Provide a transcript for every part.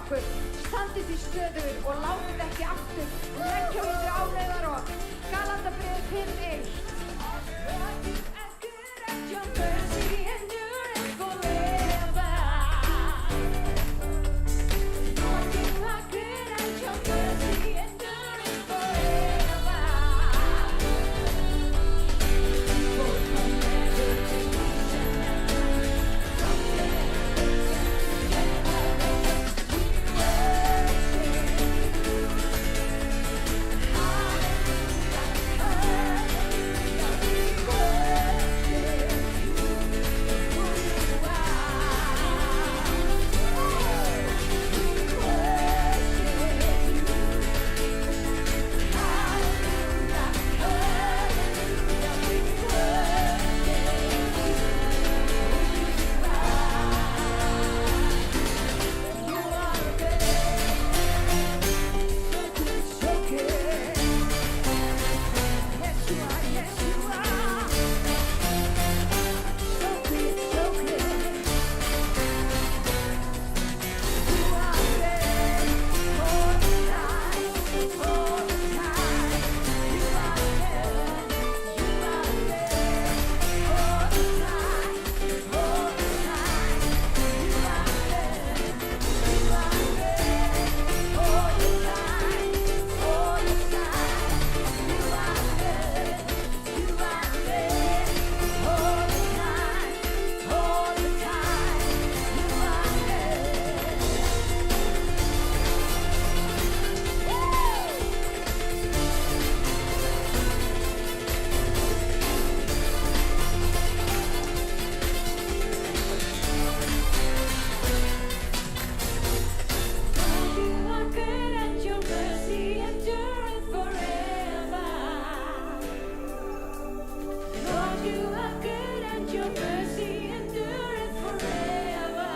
okkur. Standið því stöður og látið ekki aftur. Leggja undir áreiðar og Galatabréf 5:1. Your mercy endureth forever. Lord, you are good and your mercy endureth forever.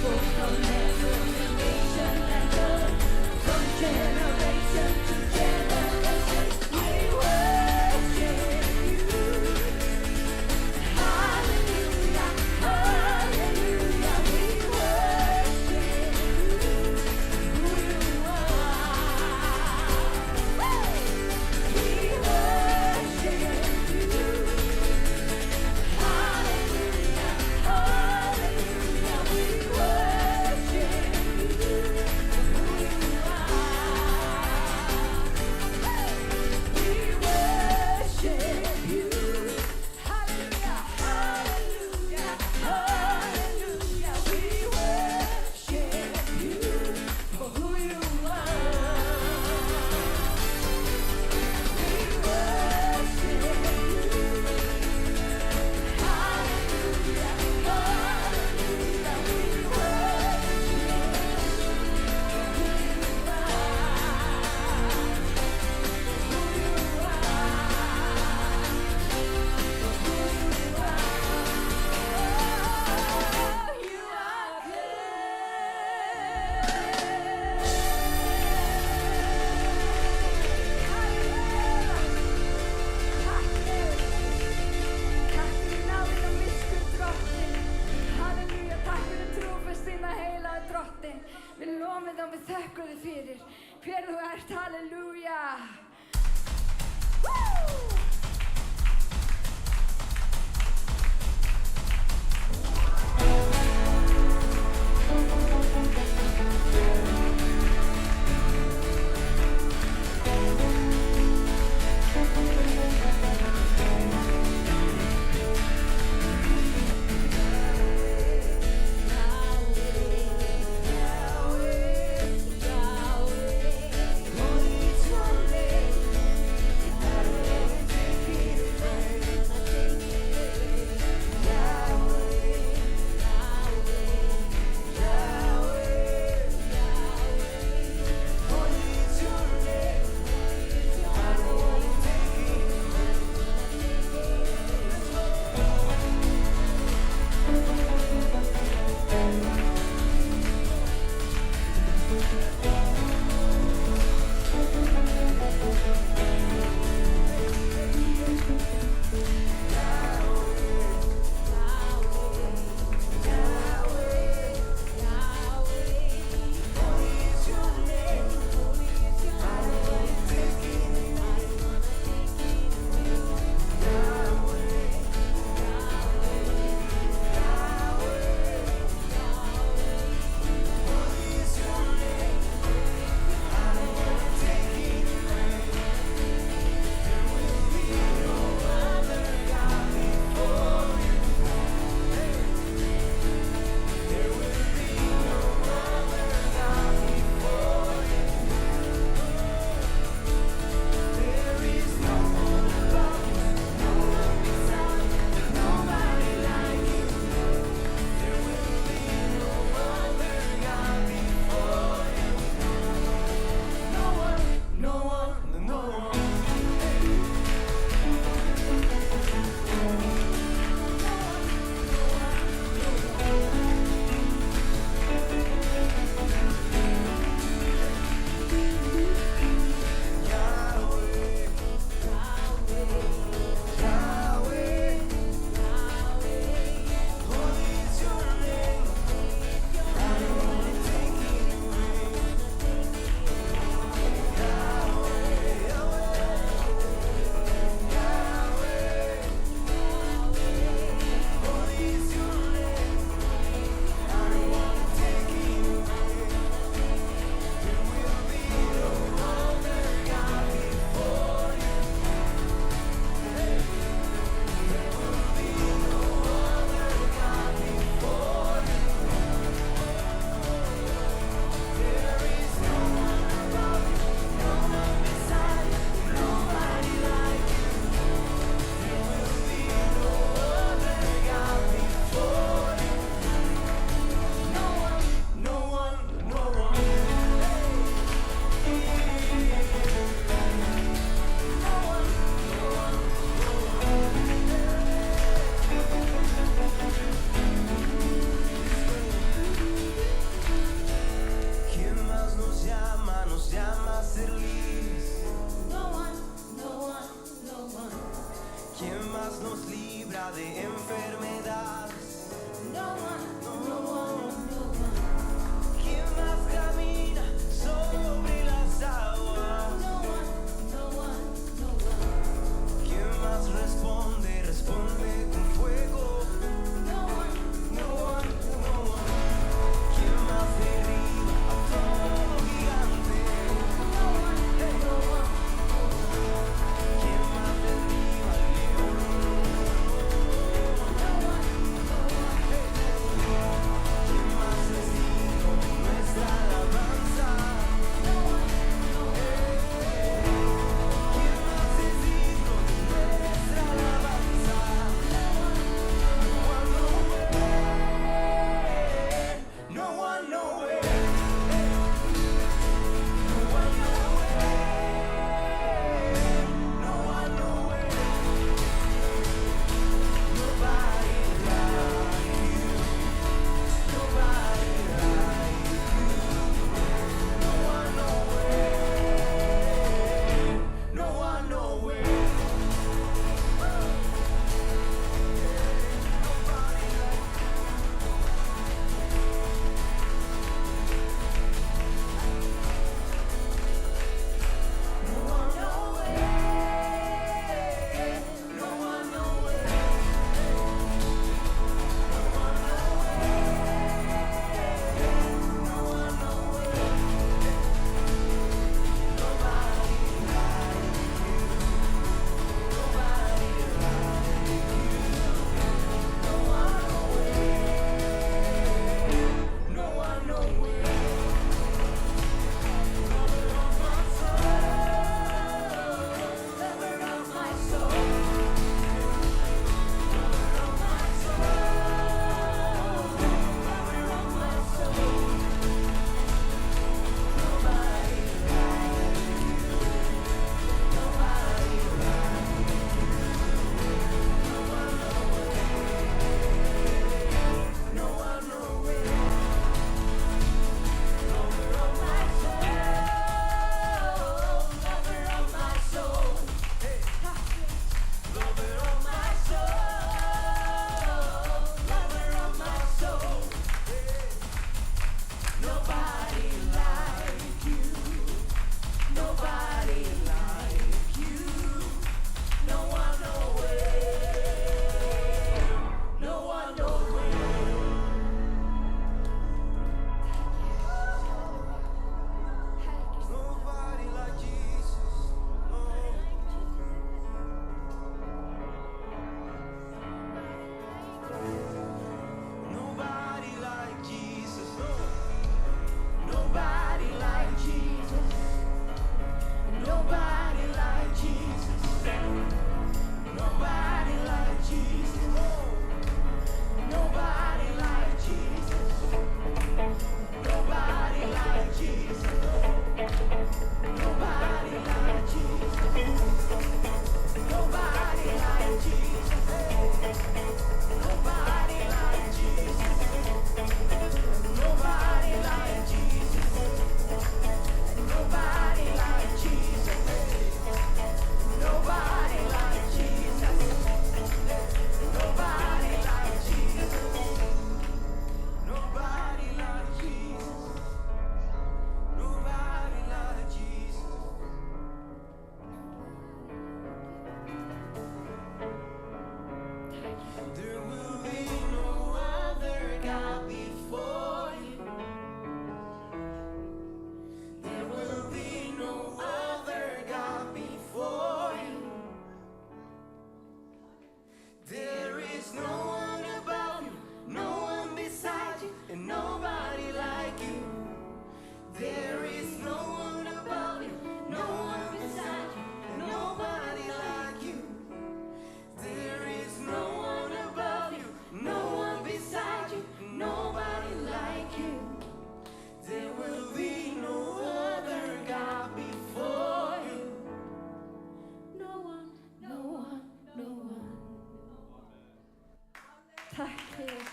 For from generation to generation, from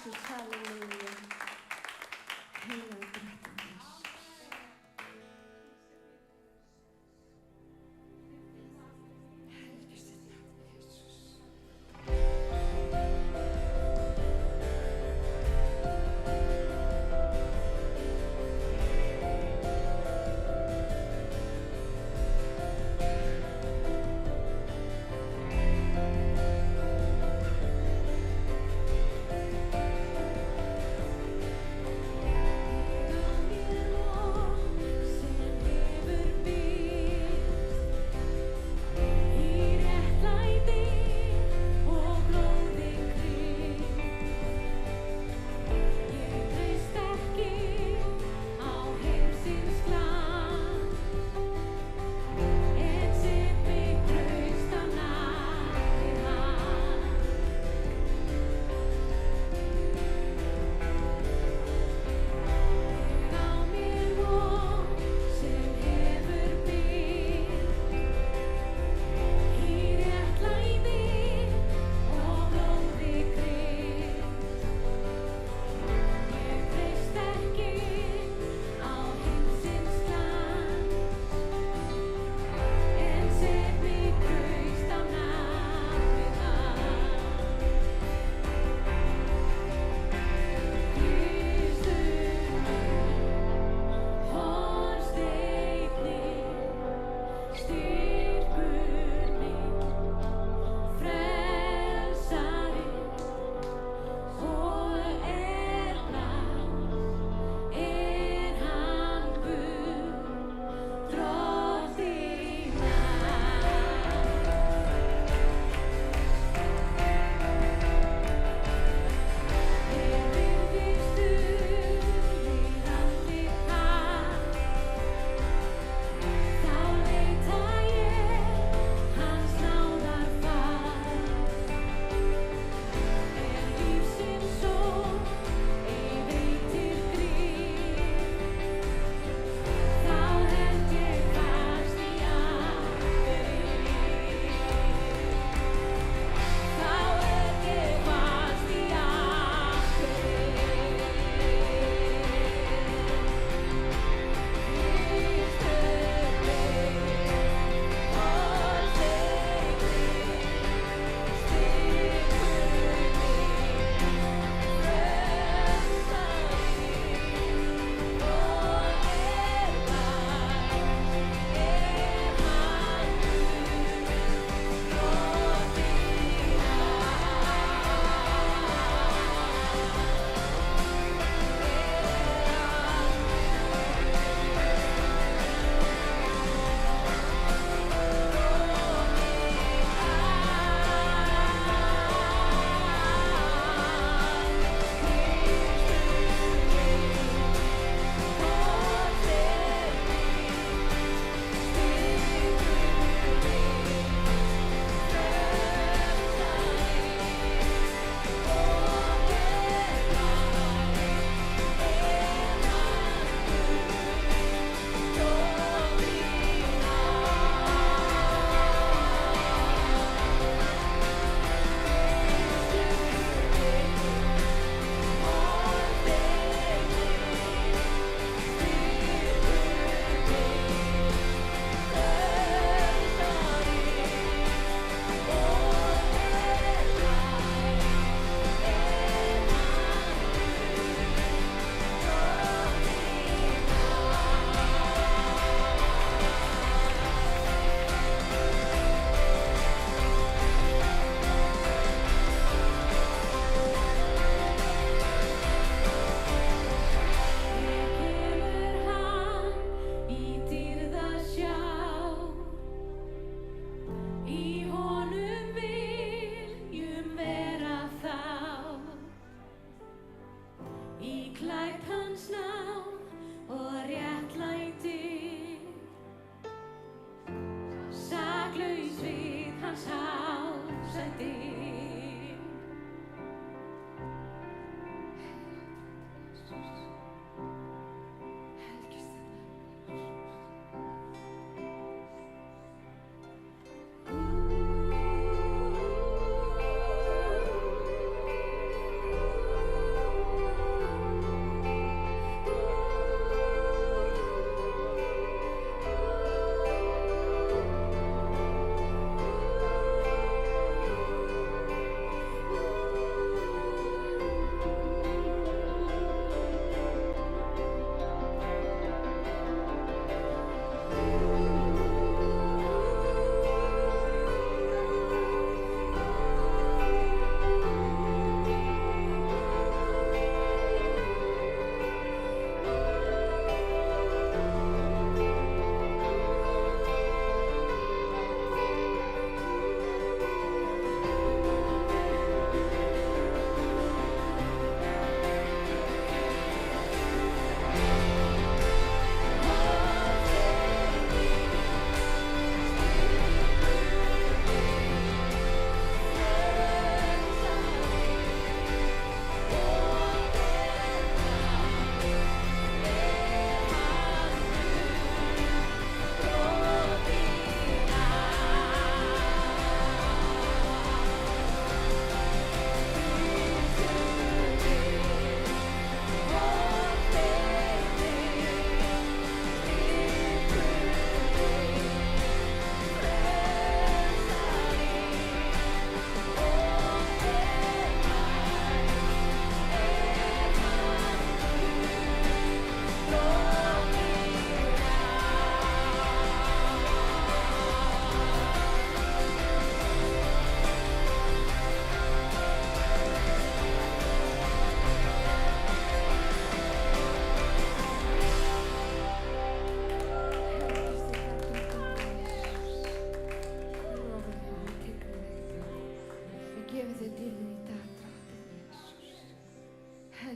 Jesus, halleluja. Heilagur Drottinn Jésus. Helgist þitt nafn, Jesus.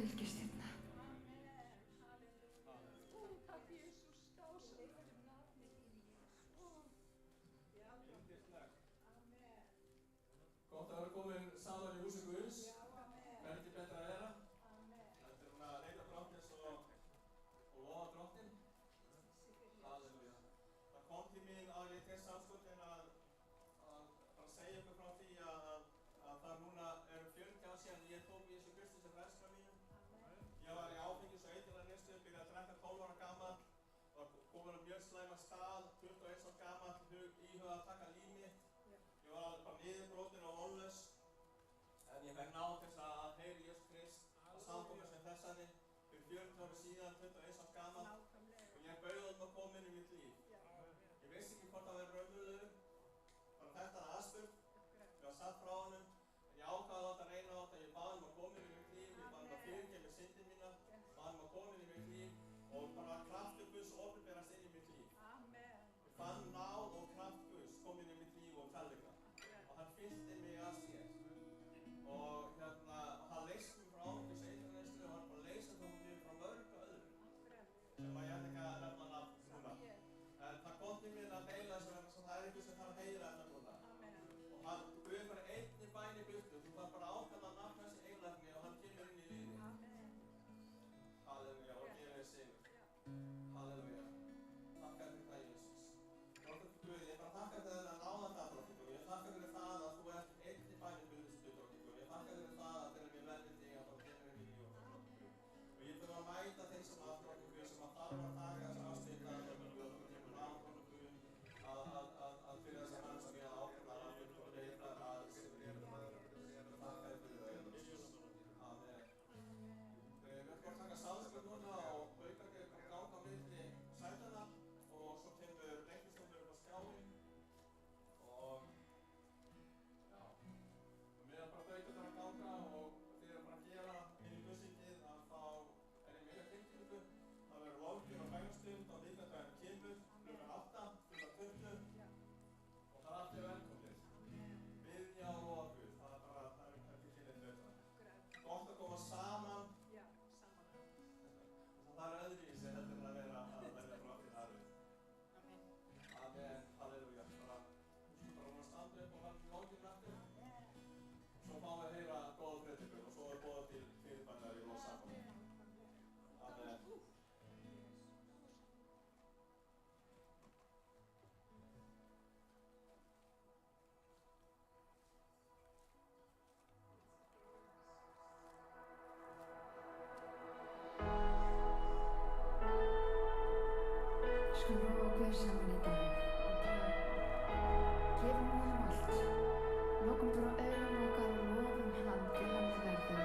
helgist hérna. Takk Jesús, dásamlegt. Gott að vera komin saman í húsi Guðs. Verður ekki betra að vera. Þetta er að leita drottins og lofa drottin. Halleluja. Það kom til mín að ég til samskotinn að bara segja ykkur frá því að það núna eru 40 ár síðan ég tók Jesú Kristi sem frelsara mínum. Ég var í áfengis- og eiturlyfjaneyslu, byrjaði að drekka 12 ára gamall, var komin á mjög slæman stað, 21 ára gamall, íhugað að taka líf mitt. Ég var alveg bara niðurbrotinn og vonlaus. En ég fekk náð til þess að heyra Jesú Krist að samkomi sem þessari fyrir 40 ára síðan, 21 ára gamall. Og ég bauð að koma inn í mitt líf. Ég vissi ekki hvort það væri raunverulegur, bara þetta er aðspurt. Ég var satt frá honum, en ég ákvað að láta reyna á þetta. Ég bað um að koma inn í mitt líf, ég bað um að fyrirgefa mér syndin mínar, bað um að koma inn í mitt líf og bara kraftur Guðs opinberast inn í mitt líf. Ég fann náð og kraft Guðs kom inn í mitt líf og kærleika og hann fyllti mig að sér. Og hann leysti mig frá áfengis- og eiturlyfjaneyslu og hann bara leysti mig frá mörgu öðru sem ég ætla ekki að nefna nafn núna. En það kom til mér að deila þessu vegna sem það er einhver sem þarf að heyra þetta núna. Og Guð er bara einni bæn í burtu. Þú þarf bara að ákveða að nafna þessi einlægni og hann kemur inn í lífið. Halleluja og gefur þér sigur. Halleluja. Þakka fyrir það, Jesús. Drottinn Guð, ég bara þakka fyrir þennan náðan það, drottinn Guð. Ég þakka fyrir það að þú ert einni bæn í burtu, drottinn Guð. Ég þakka fyrir það að þegar mér verður þig að það kemur inn í lífið, drottinn Guð. Og ég þurfa að mæta þeim sem að, drottinn Guð, sem að þarf að taka þessa afstöðu, drottinn Guð, og það kemur náð, drottinn Guð, að fyrir þessa mannski að ákveða að og leita að sem er þakka þér fyrir það, Jesús. Amen. Við ætlum að taka samskap núna og Haukarnir ganga á milli sætanna og svo kemur leiknistónur upp á skjáinn og já, meðan bara Haukarnir að ganga og þið eru bara að gera inn í guðsríkið að þá er ég meira tilkynningu. Það verður lofgjörð og bænastund á miðvikudaginn kemur klukkan 8 til 20 og það er allir velkomnir. Biðja og lofa Guð, það er ekki kynið betra. Gott að koma saman. Já, saman. Það er öðruvísi heldur en að vera frá því aðrið. Amen. Amen, halleluja. Bara að standa upp og halda í lókinn aftur. Svo fáum við að heyra góða predikun og svo er boðað til fyrirbænar í lóðsamanum. Amen. Skulum við Guð saman í dag og bara gefum honum allt. Lokum bara augunum okkar og lofum hann því hann er verður.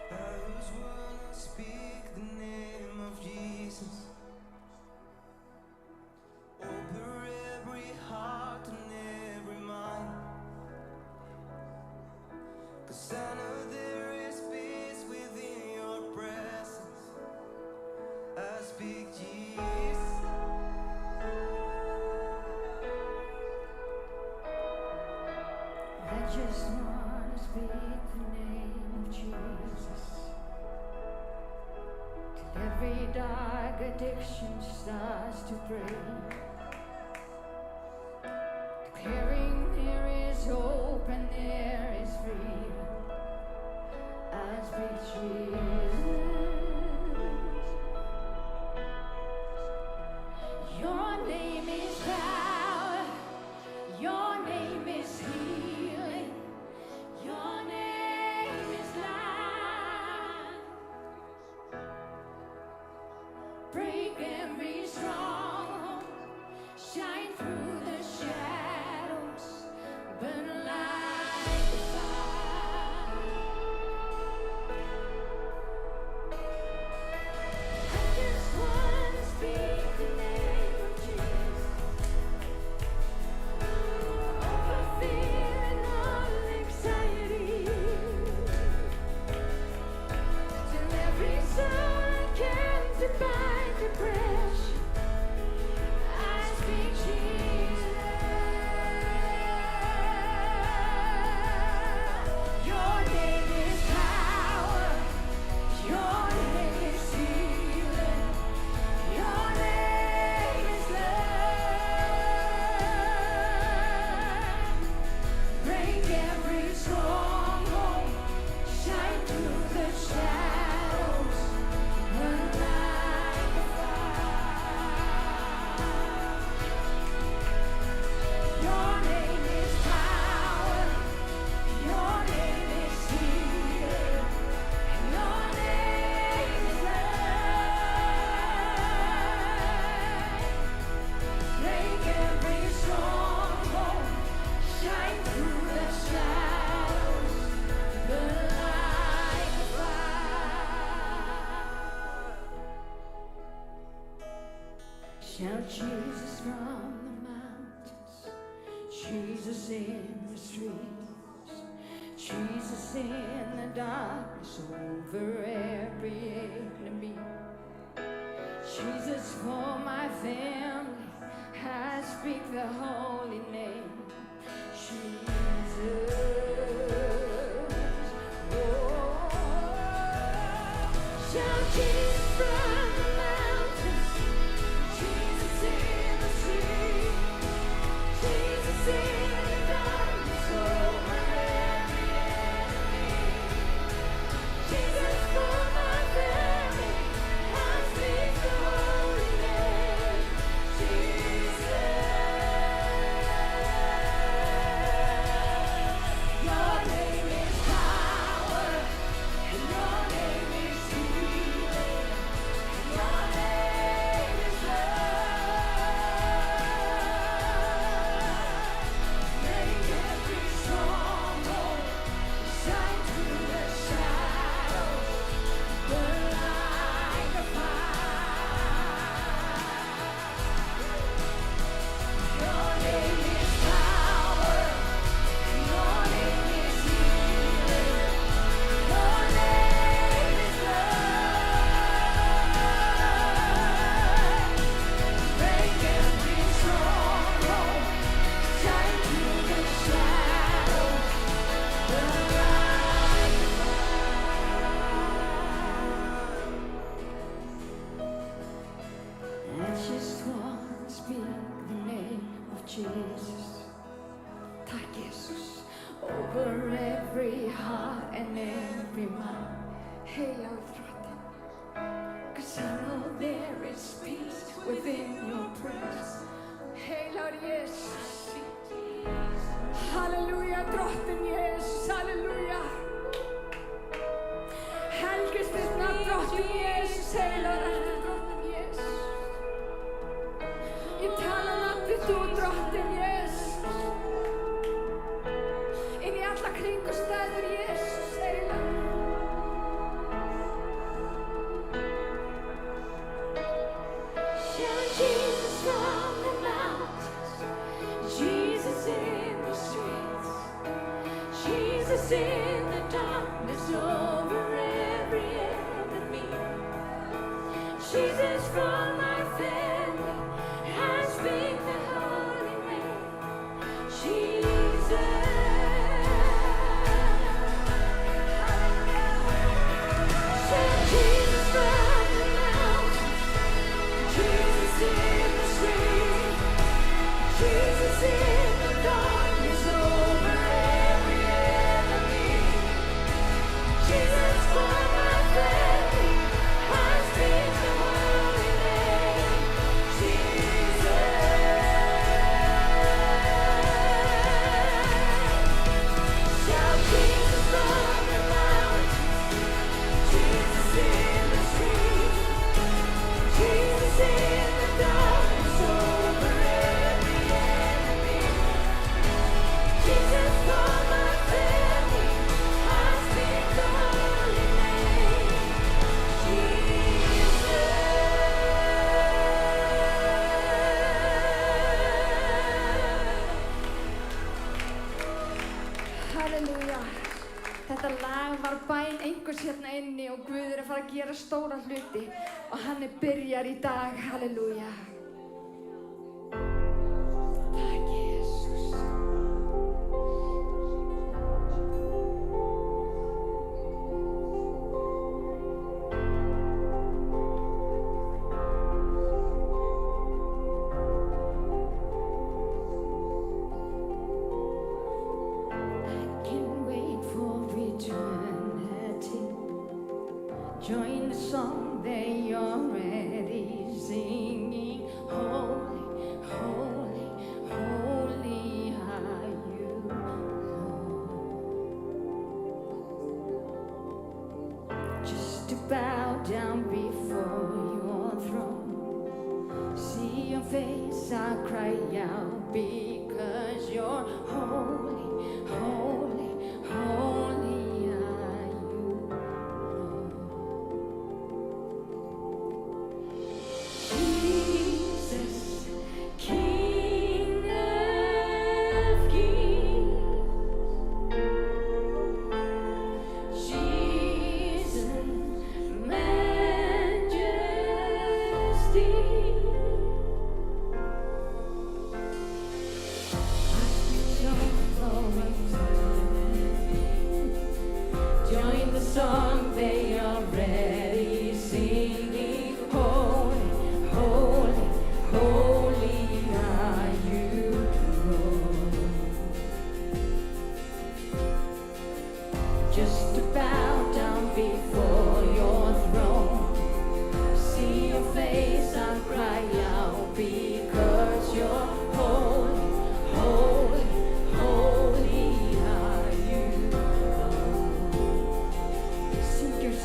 I just wanna speak the name of Jesus over every heart and every mind. 'Cause I know there is peace within your presence. I speak Jesus. I just wanna speak the name of Jesus till every dark addiction starts to break. Declaring there is hope and there is freedom. I speak Jesus. Your name is power. Your name is healing. Your name is life. Break every stronghold. Shine through the shadows. Burn like a fire. Jesus in the streets, Jesus in the darkness over every enemy. Jesus for my family, I speak the holy name. Jesus. Oh, shout Jesus from the mountains, Jesus in the street, Jesus in the darkness over every enemy. Jesus for my family, I speak the holy name. Jesus. Your name is power, and your name is healing, and your name is love. Make every stronghold shine through the shadows, burn like a fire. Your name is power, and your name is healing, your name is love. Break every stronghold, shine through the shadows, burn like a fire. I just want to speak the name of Jesus. Tack Jesus, over every heart and every mind. Heilagur drottinn, 'cause I know there is peace within your praise. Heilagur Jesus, halleluja, drottinn Jesus, halleluja. Helgist þitt nafn, drottinn Jesus, heilagur ertu drottinn Jesus. Ég tala nafn þitt út, drottinn Jesus. Inn í alla kringumstæður, Jesus, heilagur. Shout Jesus from the mountains, Jesus in the streets, Jesus in the darkness over every enemy. Jesus for my family, I speak the holy name. Jesus. Shout Jesus from the mountains, Jesus in the street, Jesus in the darkness over every enemy. Jesus for my family, I speak the holy name. Jesus. Shout Jesus from the mountains, Jesus in the street, Jesus in the darkness over every enemy. Jesus for my family, I speak the holy name. Jesus. Halleluja. Þetta lag var bæn einhvers hérna inni og Guð er að fara að gera stóra hluti og hann byrjar í dag. Halleluja. Takk Jesus. I can wait for eternity. Join the song they already singing. Holy, holy, holy are you, Lord. Just to bow down before your throne. See your face, I cry out because you're holy, holy, holy are you, Lord. Jesus, King of kings. song they already singing. Holy, holy, holy are you, Lord. Just to bow down before your throne, see your face and cry out because you're holy, holy, holy are you, Lord. Sink your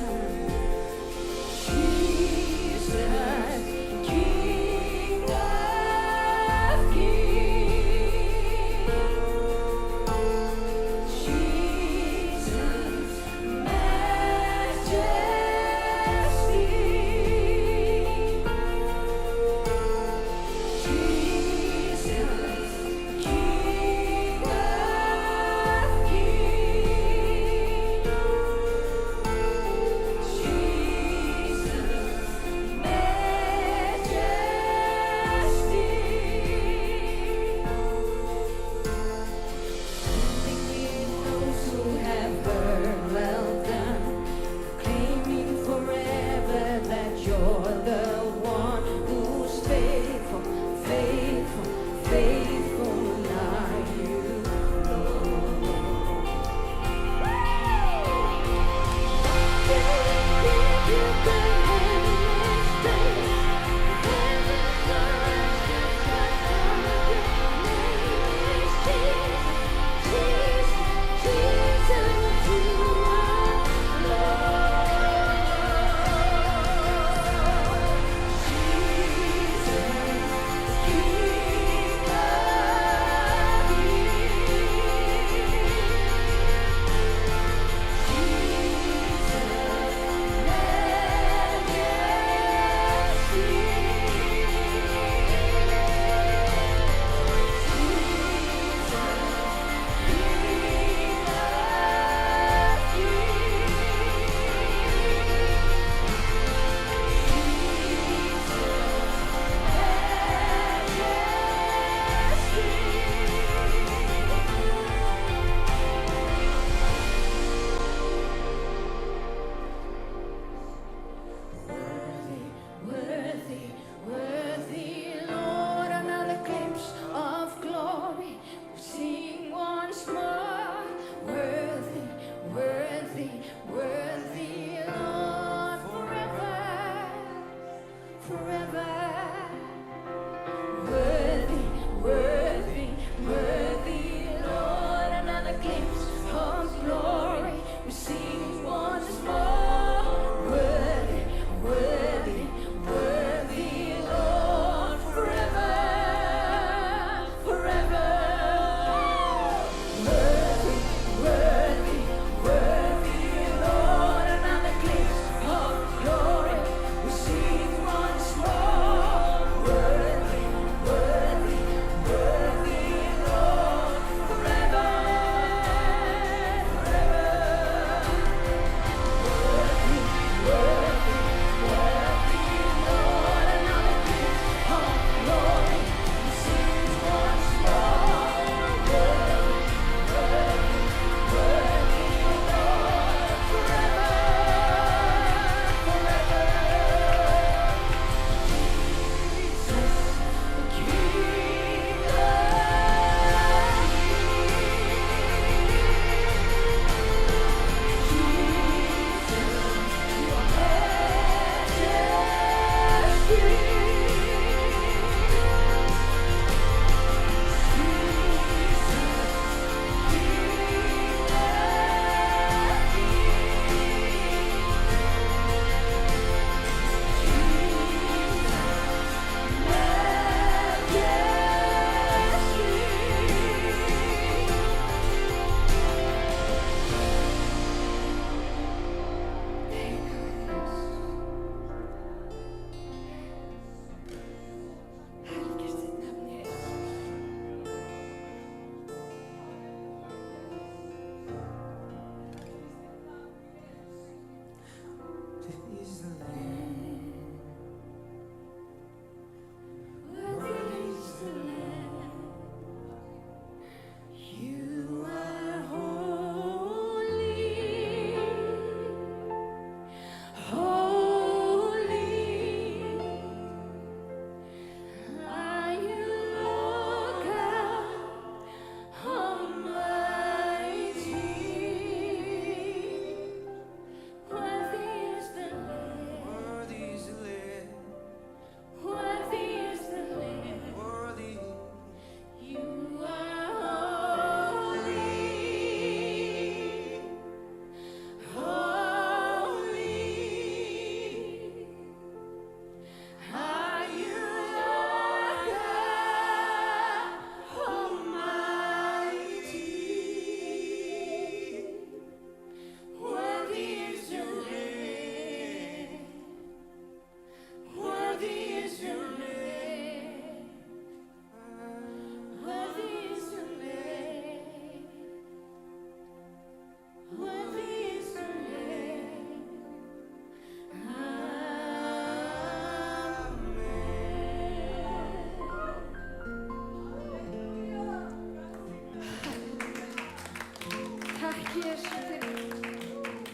Jésus,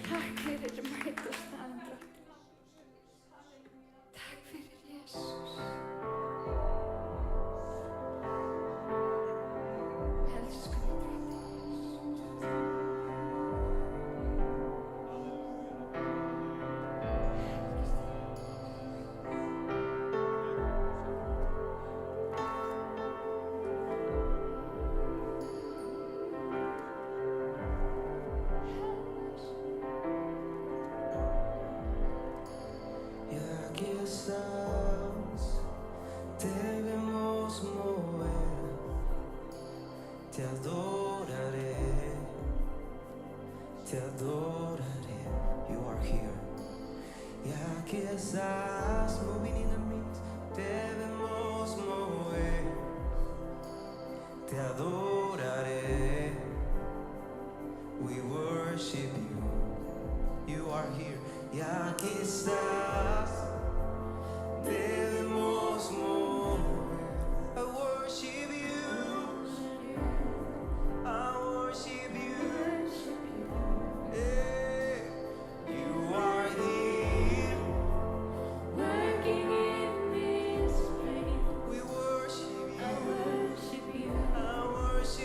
takk fyrir mæta staðan. Takk fyrir Jesús. Elsku þig, Y aquí estamos, debemos mover, te adoraré, te adoraré. You are here. Y aquí estás, moving in the midst, debemos mover, te adoraré. We worship you. You are here. Y aquí estás, debemos mover. I worship you. I worship you. Hey, you are here. working in this place. We worship I you. worship you. I worship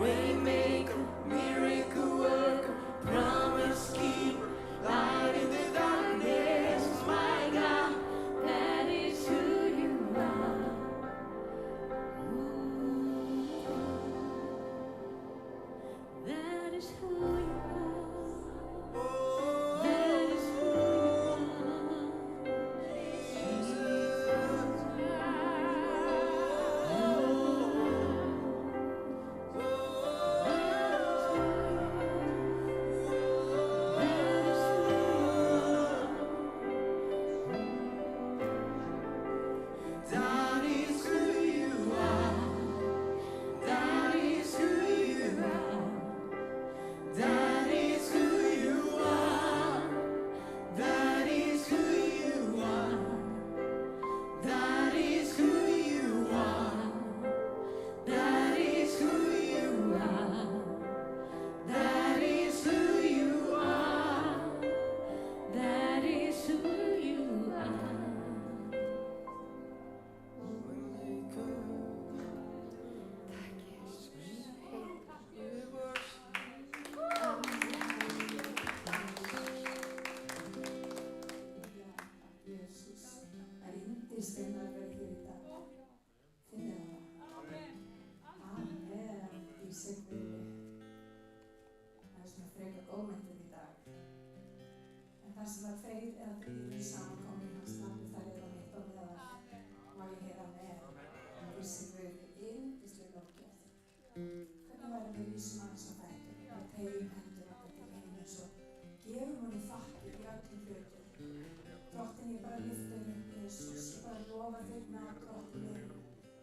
Waymaker, miracle worker, promise keeper, light in the darkness, my God. That is who you are. That is who you are. That is who you That is who you are. That is who you are. That is who you are. That is who you are. That is who you are. That is who you are. That is who you are. That is who you are. Tack Jesus. Jesus, það er yndislega að vera hér í dag. Finnir það? Amen. Í sigriði. Það er svona frekar góðmyndir í dag. En það sem var tveir eða þrír samankomin í hans nafni, þær eru mitt á meðal. Má ég heyra með. Í sigriði. Yndislega lovgjörð. Hvernig væri við vísum aðeins á fætur? Við tegjum hendur okkar til heimins og gefum honum þakkir í öllum hlutum. Drottin, ég bara lyfti henni upp, Jesus. Ég bara lofa þig með drottin minn.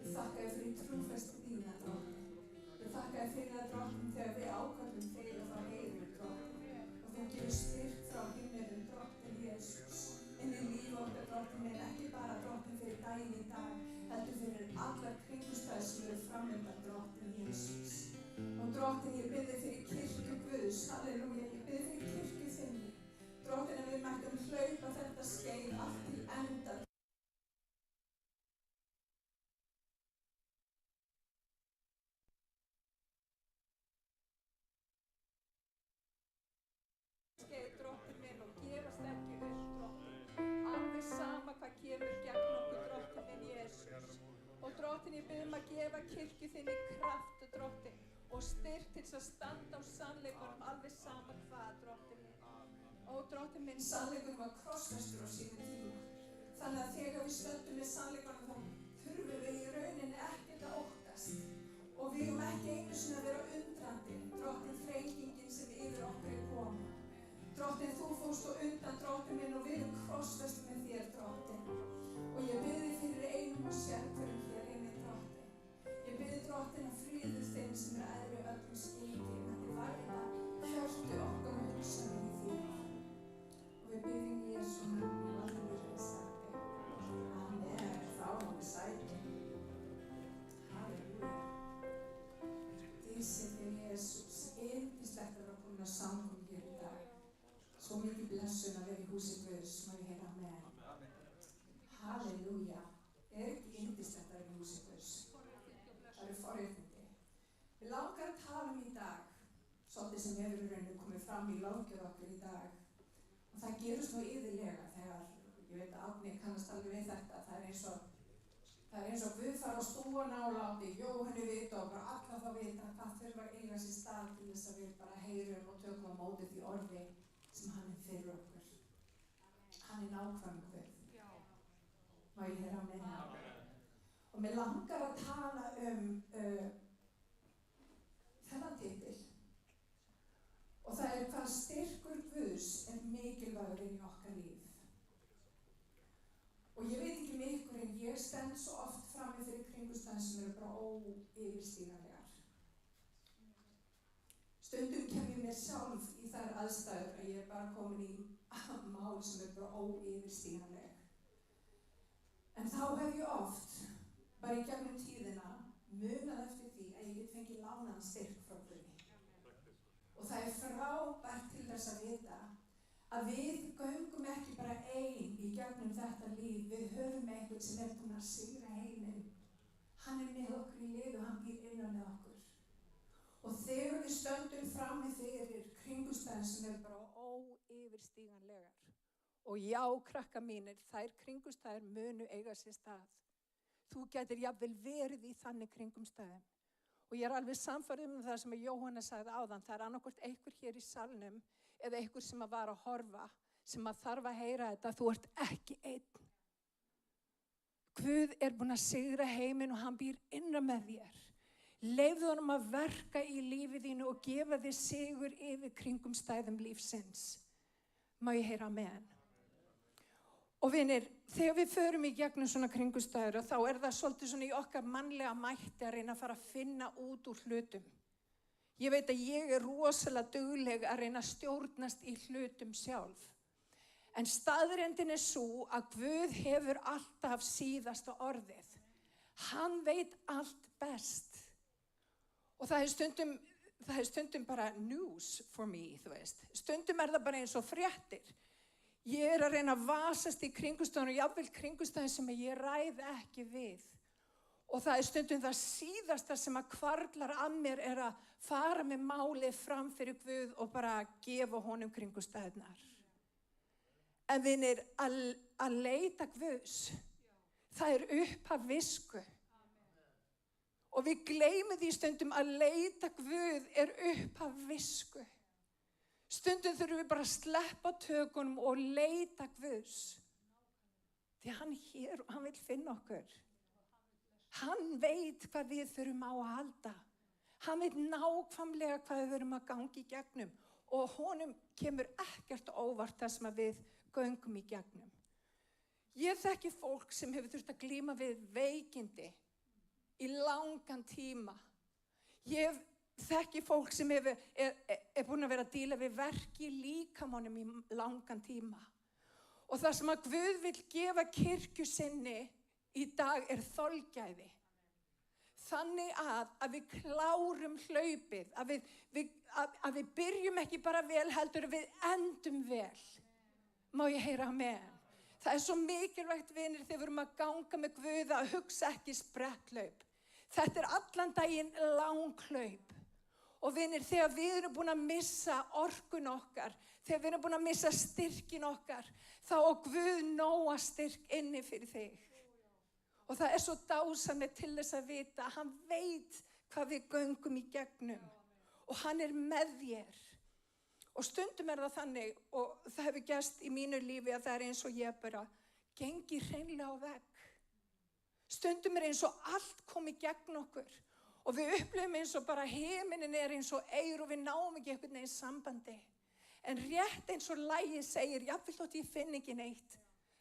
Ég þakka þér fyrir trúfesti þína, drottin. Ég þakka þér fyrir það, drottin, þegar við ákvörðum þig og þá heyrum við, drottin. Og þú gefur styrk frá himmelum, drottin, Jesus. Inn í líf okkar, drottin minn, ekki bara, drottin, fyrir daginn í dag, heldur fyrir allar kringumstæður sem eru framöndan, drottin, Jesus. Og drottin, ég bið þig fyrir kirkju Guðs, halleluja, ég bið þig fyrir kirkju þinni. Drottin, að við mættum hlaupa þetta skeið allt til enda. Skeið, drottin minn, og gefast ekki upp, drottin. Alveg sama hvað kemur gegn okkur, drottin minn, Jesus. Og drottin, ég bið að gefa kirkju þinni kraft, drottin, og styrk til þess að standa á sannleikunum, alveg sama hvað, drottin minn. Ó, drottin minn, Sannleikurinn var krossfestur á sínum tíma. Þannig að þegar við stöndum með sannleikunum þá þurfum við í rauninni ekkert að óttast. Og við eigum ekki einu sinni að vera undrandi, drottin, þrengingin sem yfir okkur er koma. Drottin, þú fórst á undan, drottin minn, og við erum krossfestur með þér, drottin. Og ég bið þig fyrir einum og sérhverjum hér inni, drottin. Ég bið drottin að fríður þinn sem er æðri öllum skilningi, að þið varða hjörtu okkar og hugsanir í þér. Og við byggjum Jésu nafni og allir verið sagt. Amen. Þá erum við sæti. Halleluja. Dísi þig Jesus. Yndislegt að vera komin að samkom hér í dag. Svo mikið blessun að vera í húsi Guðs. Má ég heyra amen. Halleluja. Er ekki yndislegt að vera í húsi Guðs? Það eru forréttindi. Við langar að tala í dag. Svolítið sem hefur í rauninu komið fram í löggjöf okkur í dag. Og það gerist nú iðulega þegar, ég veit að Árni kannast alveg við þetta, það er eins og Guð fara á stúfana og láti Jóhannu vita og bara alla þá vita hvað þurfa að eiga sér stað til þess að við bara heyrum og tökum á móti því orði sem hann er fyrir okkur. Hann er nákvæmur Guð. Má ég heyra amen. Og mér langar að tala þennan titil. Og það er hvað styrkur Guðs er mikilvægur inn í okkar líf. Og ég veit ekki með ykkur en ég stend svo oft frammi fyrir kringumstæður sem eru bara óyfirstíganlegar. Stundum kem ég mér sjálf í þær aðstæður að ég er bara komin í mál sem eru bara óyfirstíganleg. En þá hef ég oft, bara í gegnum tíðina, munað eftir því að ég get fengið lánaðan styrk frá Guði. Og það er frábært til þess að vita að við göngum ekki bara ein í gegnum þetta líf. Við höfum einhvern sem er búinn að sigra heiminn. Hann er með okkur í lið og hann býr innan með okkur. Og þegar við stöndum frammi fyrir kringumstæðum sem eru bara óyfirstíganlegar. Og já, krakka mínir, þær kringumstæður munu eiga sér stað. Þú gætir jafnvel verið í þannig kringumstæðum. Og ég alveg sannfærð það sem Jóhanna sagði áðan, það annarkvort einhver hér í salnum eða einhver sem var að horfa, sem að þarf að heyra þetta, þú ert ekki einn. Guð búinn að sigra heiminn og hann býr innra með þér. Leyfðu honum að verka í lífið þínu og gefa þér sigur yfir kringumstæðum lífsins. Má ég heyra amen? Og vinir, þegar við förum í gegnum svona kringumstæður, þá það svolítið svona í okkar mannlega mætti að reyna að fara að finna út úr hlutum. Ég veit að ég rosalega dugleg að reyna að stjórnast í hlutum sjálf. En staðreyndin svo að Guð hefur alltaf síðasta orðið. Hann veit allt best. Og það stundum bara news for me, þú veist. Stundum það bara eins og fréttir. Ég að reyna að vasast í kringumstæðum og jafnvel kringumstæðum sem ég ræð ekki við. Og það stundum það síðasta sem að hvarflar að mér að fara með málið fram fyrir Guð og bara gefa honum kringumstæðurnar. En vinir, að leita Guðs, það upphaf visku. Og við gleymum því stundum að leita Guð upphaf visku. Stundum þurfum við bara að sleppa tökunum og leita Guðs. Því hann hér og hann vil finna okkur. Hann veit hvað við þurfum á að halda. Hann veit nákvæmlega hvað við þurfum að ganga í gegnum. Og honum kemur ekkert óvart það sem við göngum í gegnum. Ég þekki fólk sem hefur þurft að glíma við veikindi í langan tíma. Ég þekki fólk sem búin að vera að díla við verk í líkamanum í langan tíma. Og það sem að Guð vill gefa kirkju sinni í dag þolgæði. Þannig að við klárum hlaupið, að við byrjum ekki bara vel heldur, við endum vel. Má ég heyra amen? Það svo mikilvægt, vinir, þegar við erum að ganga með Guð að hugsa ekki spretthlaup. Þetta allan daginn langhlaup. Og vinir, þegar við erum búin að missa orkun okkar, þegar við erum búin að missa styrkin okkar, þá á Guð nóga styrk inni fyrir þig. Og það svo dásamlegt til þess að vita að hann veit hvað við göngum í gegnum. Og hann með þér. Og stundum það þannig, og það hefur gerst í mínu lífi að það eins og ég bara gengi hreinlega á vegg. Stundum eins og allt kom í gegn okkur. Og við upplifum eins og bara himinin eins og eyr og við náum ekki einhvern veginn sambandi. En rétt eins og lagið segir, jafnvel þótt ég finn ekki neitt,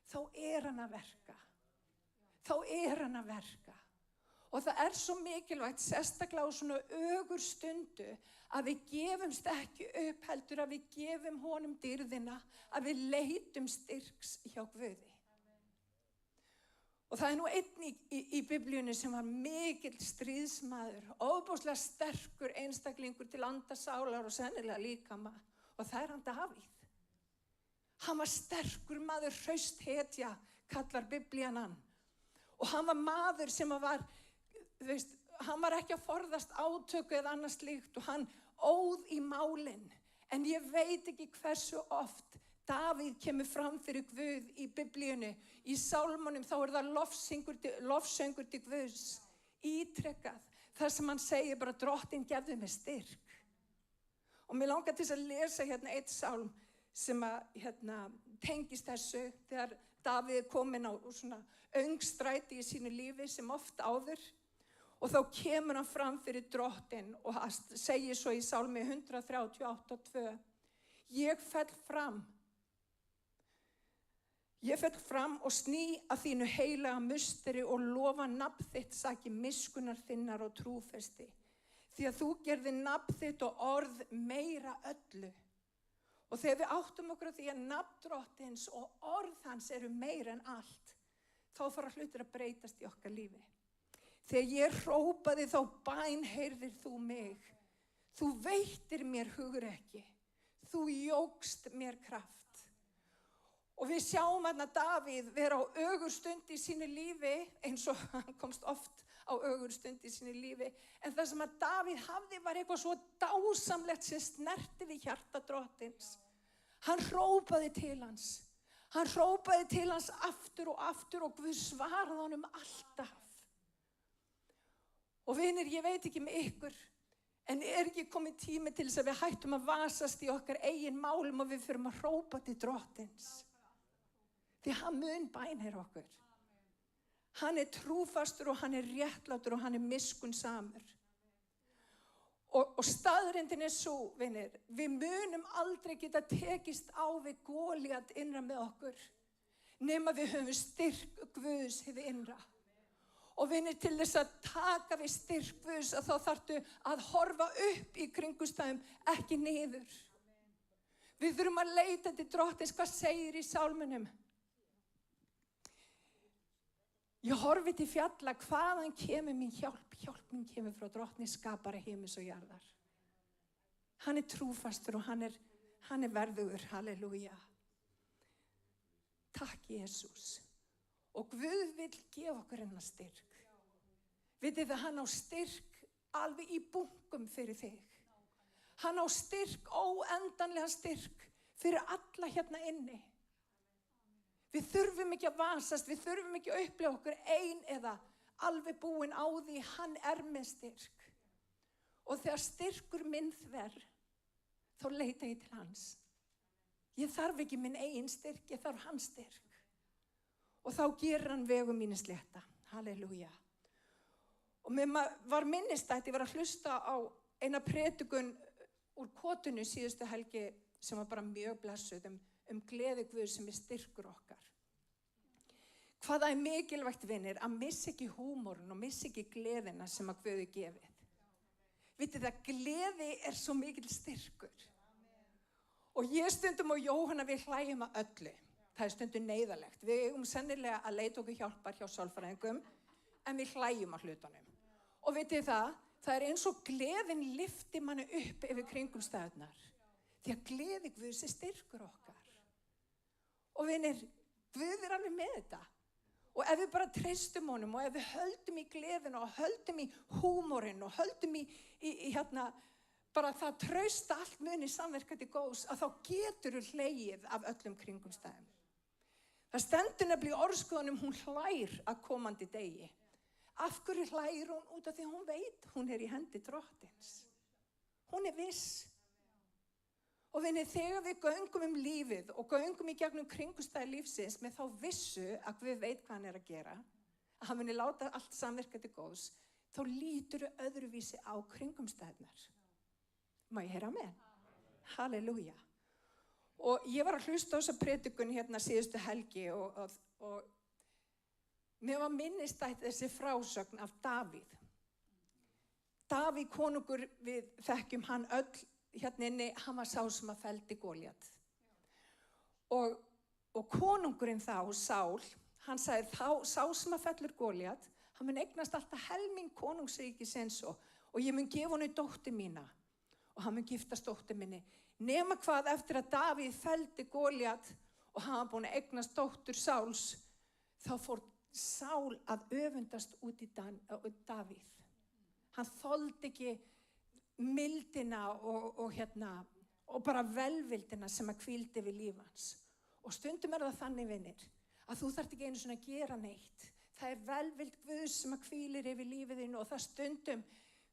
þá hann að verka. Þá hann að verka. Og það svo mikilvægt, sérstaklega á svona ögur stundu, að við gefumst ekki upp heldur, að við gefum honum dýrðina, að við leitum styrks hjá Guði. Og það nú einn í Biblíunni sem var mikill stríðsmaður, ofboðslega sterkur einstaklingur til anda, sálar og sennilega líkama. Og það hann Davíð. Hann var sterkur maður, hraust hetja, kallar Biblían hann. Og hann var maður sem var, hann var ekki að forðast átöku eða annars slíkt og hann óð í málin. En ég veit ekki hversu oft Davíð kemur fram fyrir Guð í Biblíunni. Í sálmunum þá það lofsöngur til Guðs, ítrekkað. Það sem hann segir bara, drottinn gefðu mig styrk. Og mér langar til að lesa eitt sálm sem tengist þessu, þegar Davíð kominn á svona öngstræti í sínu lífi sem oft áður. Og þá kemur hann fram fyrir drottinn og segir svo í sálmi 138:2. Ég fell fram og sný að þínu heilaga musteri og lofa nafn þitt saki miskunnar þinnar og trúfesti. Því að þú gerði nafn þitt og orð meira öllu. Og þegar við áttum okkur á því að nafn drottins og orð hans meira en allt, þá fara hlutir að breytast í okkar lífi. Þegar ég hrópaði þá bænheyrðir þú mig. Þú veittir mér hugrekki. Þú jókst mér kraft. Og við sjáum Davíð vera á ögurstund í sínu lífi eins og hann komst oft á á ögurstund í sinni lífi. En það sem að Davíð hafði var eitthvað svo dásamlegt sem snerti við hjarta drottins. Hann hrópaði til hans. Hann hrópaði til hans aftur og Guð svaraði honum alltaf. Og vinir, ég veit ekki með ykkur, en ekki komið tími til þess að við hættum að vasast í okkar eigin málum og við förum að hrópa til drottins. Því hann mun bænir okkur. Hann trúfastur og hann réttlátur og hann miskunnsamur. Og staðreyndin svo, vinir, við munum aldrei geta tekist á við Góliat innra með okkur, nema við höfum styrk Guðs hið innra. Og vinir, til þess að taka við styrk Guðs, að þá þarftu að horfa upp í kringumstæðum, ekki niður. Við þurfum að leita til drottins, hvað segir í sálmunum? Ég horfi til fjalla, hvaðan kemur mín hjálp? Hjálp mín kemur frá drottni skapara himins og jarðar. Hann trúfastur og hann verðugur, halleluja. Takk, Jesús. Og Guð vill gefa okkur hennar styrk. Vitið að hann á styrk alveg í bunkum fyrir þig. Hann á styrk, óendanlega styrk fyrir alla hérna inni. Við þurfum ekki að vasast, við þurfum ekki að upplifa okkur ein eða alveg búin á því, hann með styrk. Og þegar styrkur minn þverr, þá leita ég til hans. Ég þarf ekki minn eigin styrk, ég þarf hans styrk. Og þá gerir hann vegum mínu slétta. Halleluja. Og mér var minnistætt, ég var að hlusta á eina predikun úr Kotunu síðustu helgi sem var bara mjög blessuð gleði Guðs sem styrkur okkar. Hvað það mikilvægt, vinir, að missa ekki húmorinn og missa ekki gleðina sem að Guði gefið. Vitið að gleði svo mikil styrkur. Og ég stundum og Jóhanna við hlæjum að öllu. Það stundum neyðalegt. Við sennilega að leita okkur hjálpar hjá sálfræðingum, en við hlæjum að hlutunum. Og vitið það eins og gleðin lyfti manni upp yfir kringumstæðurnar. Því að gleði Guðs styrkur okkar. Og vinir, Guð alveg með þetta. Og ef við bara treystum honum og ef við höldum í gleðina og höldum í húmorinn og höldum í bara það trausta allt muni samverka til góðs, að þá getur þú hlegið af öllum kringumstæðum. Það stendur nefnilega í orðskoðunum, hún hlær að komandi degi. Af hverju hlægir hún? Út af því hún veit hún í hendi drottins. Hún viss. Og vinir, þegar við göngum lífið og göngum í gegnum kringumstæði lífsins með þá vissu að Guð veit hvað hann að gera, að hann muni láta allt samverka til góðs, þá lítur þau öðruvísi á kringumstæðnar. Má ég heyra með? Halleluja. Og ég var að hlusta á þessa predikun hérna síðustu helgi og mér var minnistætt þessi frásögn af Davíð. Davíð konungur, við þekkjum hann öll, hérna inni, hann var sá sem að felldi Góliat. Og konungurinn þá, Sál, hann sagði sá sem að fellur Góliat, hann mun eignast alltaf helming konungsríkisins og ég mun gefa honum dóttur mína og hann mun giftast dóttur minni. Nema hvað eftir að Davíð felldi Góliat og hann var búin að eignast dóttur Sáls, þá fór Sál að öfundast út í Davíð. Hann þoldi ekki mildina og bara velvildina sem að hvíldi við líf hans. Og stundum það þannig, vinir, að þú þarft ekki einu svona að gera neitt. Það velvild Guðs sem að hvílir yfir lífið þínu og það stundum,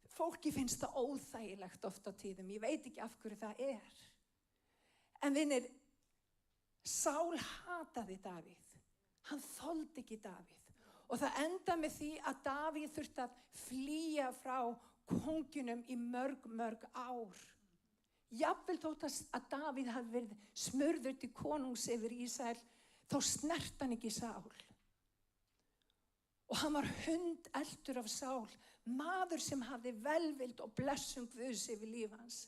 fólki finnst það óþægilegt oft á tíðum. Ég veit ekki af hverju það er. En vinir, Sál hataði Davíð. Hann þoldi ekki Davíð. Og það endaði með því að Davíð þurfti að flýja frá kongunum í mörg ár. Jafnvel þótt að Davíð hafi verið smurður til konungs yfir Ísrael, þá snert hann ekki Sál. Og hann var hundeltur af Sál, maður sem hafði velvild og blessun Guðs yfir líf hans.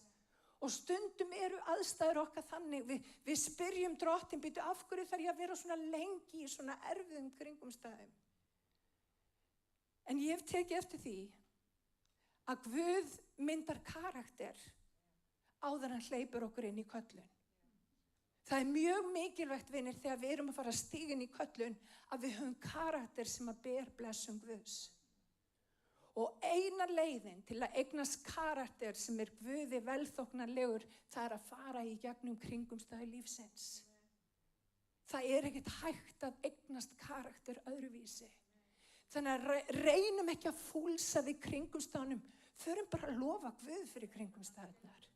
Og stundum aðstæður okkar þannig, við spyrjum drottinn, býtu af hverju þarf ég að vera svona lengi í svona erfiðum kringumstæðum. En ég hef tekið eftir því að Guð myndar karakter áður hann hleypur okkur inn í köllun. Það mjög mikilvægt, vinir, þegar við erum að fara að stíga inn í köllun, að við höfum karakter sem að ber blessun Guðs. Og eina leiðin til að eignast karakter sem Guði velþóknarlegur, það að fara í gegnum kringumstæður lífsins. Það ekkert hægt að eignast karakter öðruvísi. Þannig að reynum ekki að fúlsa því kringumstæðunum, förum bara að lofa Guð fyrir kringumstæðunar.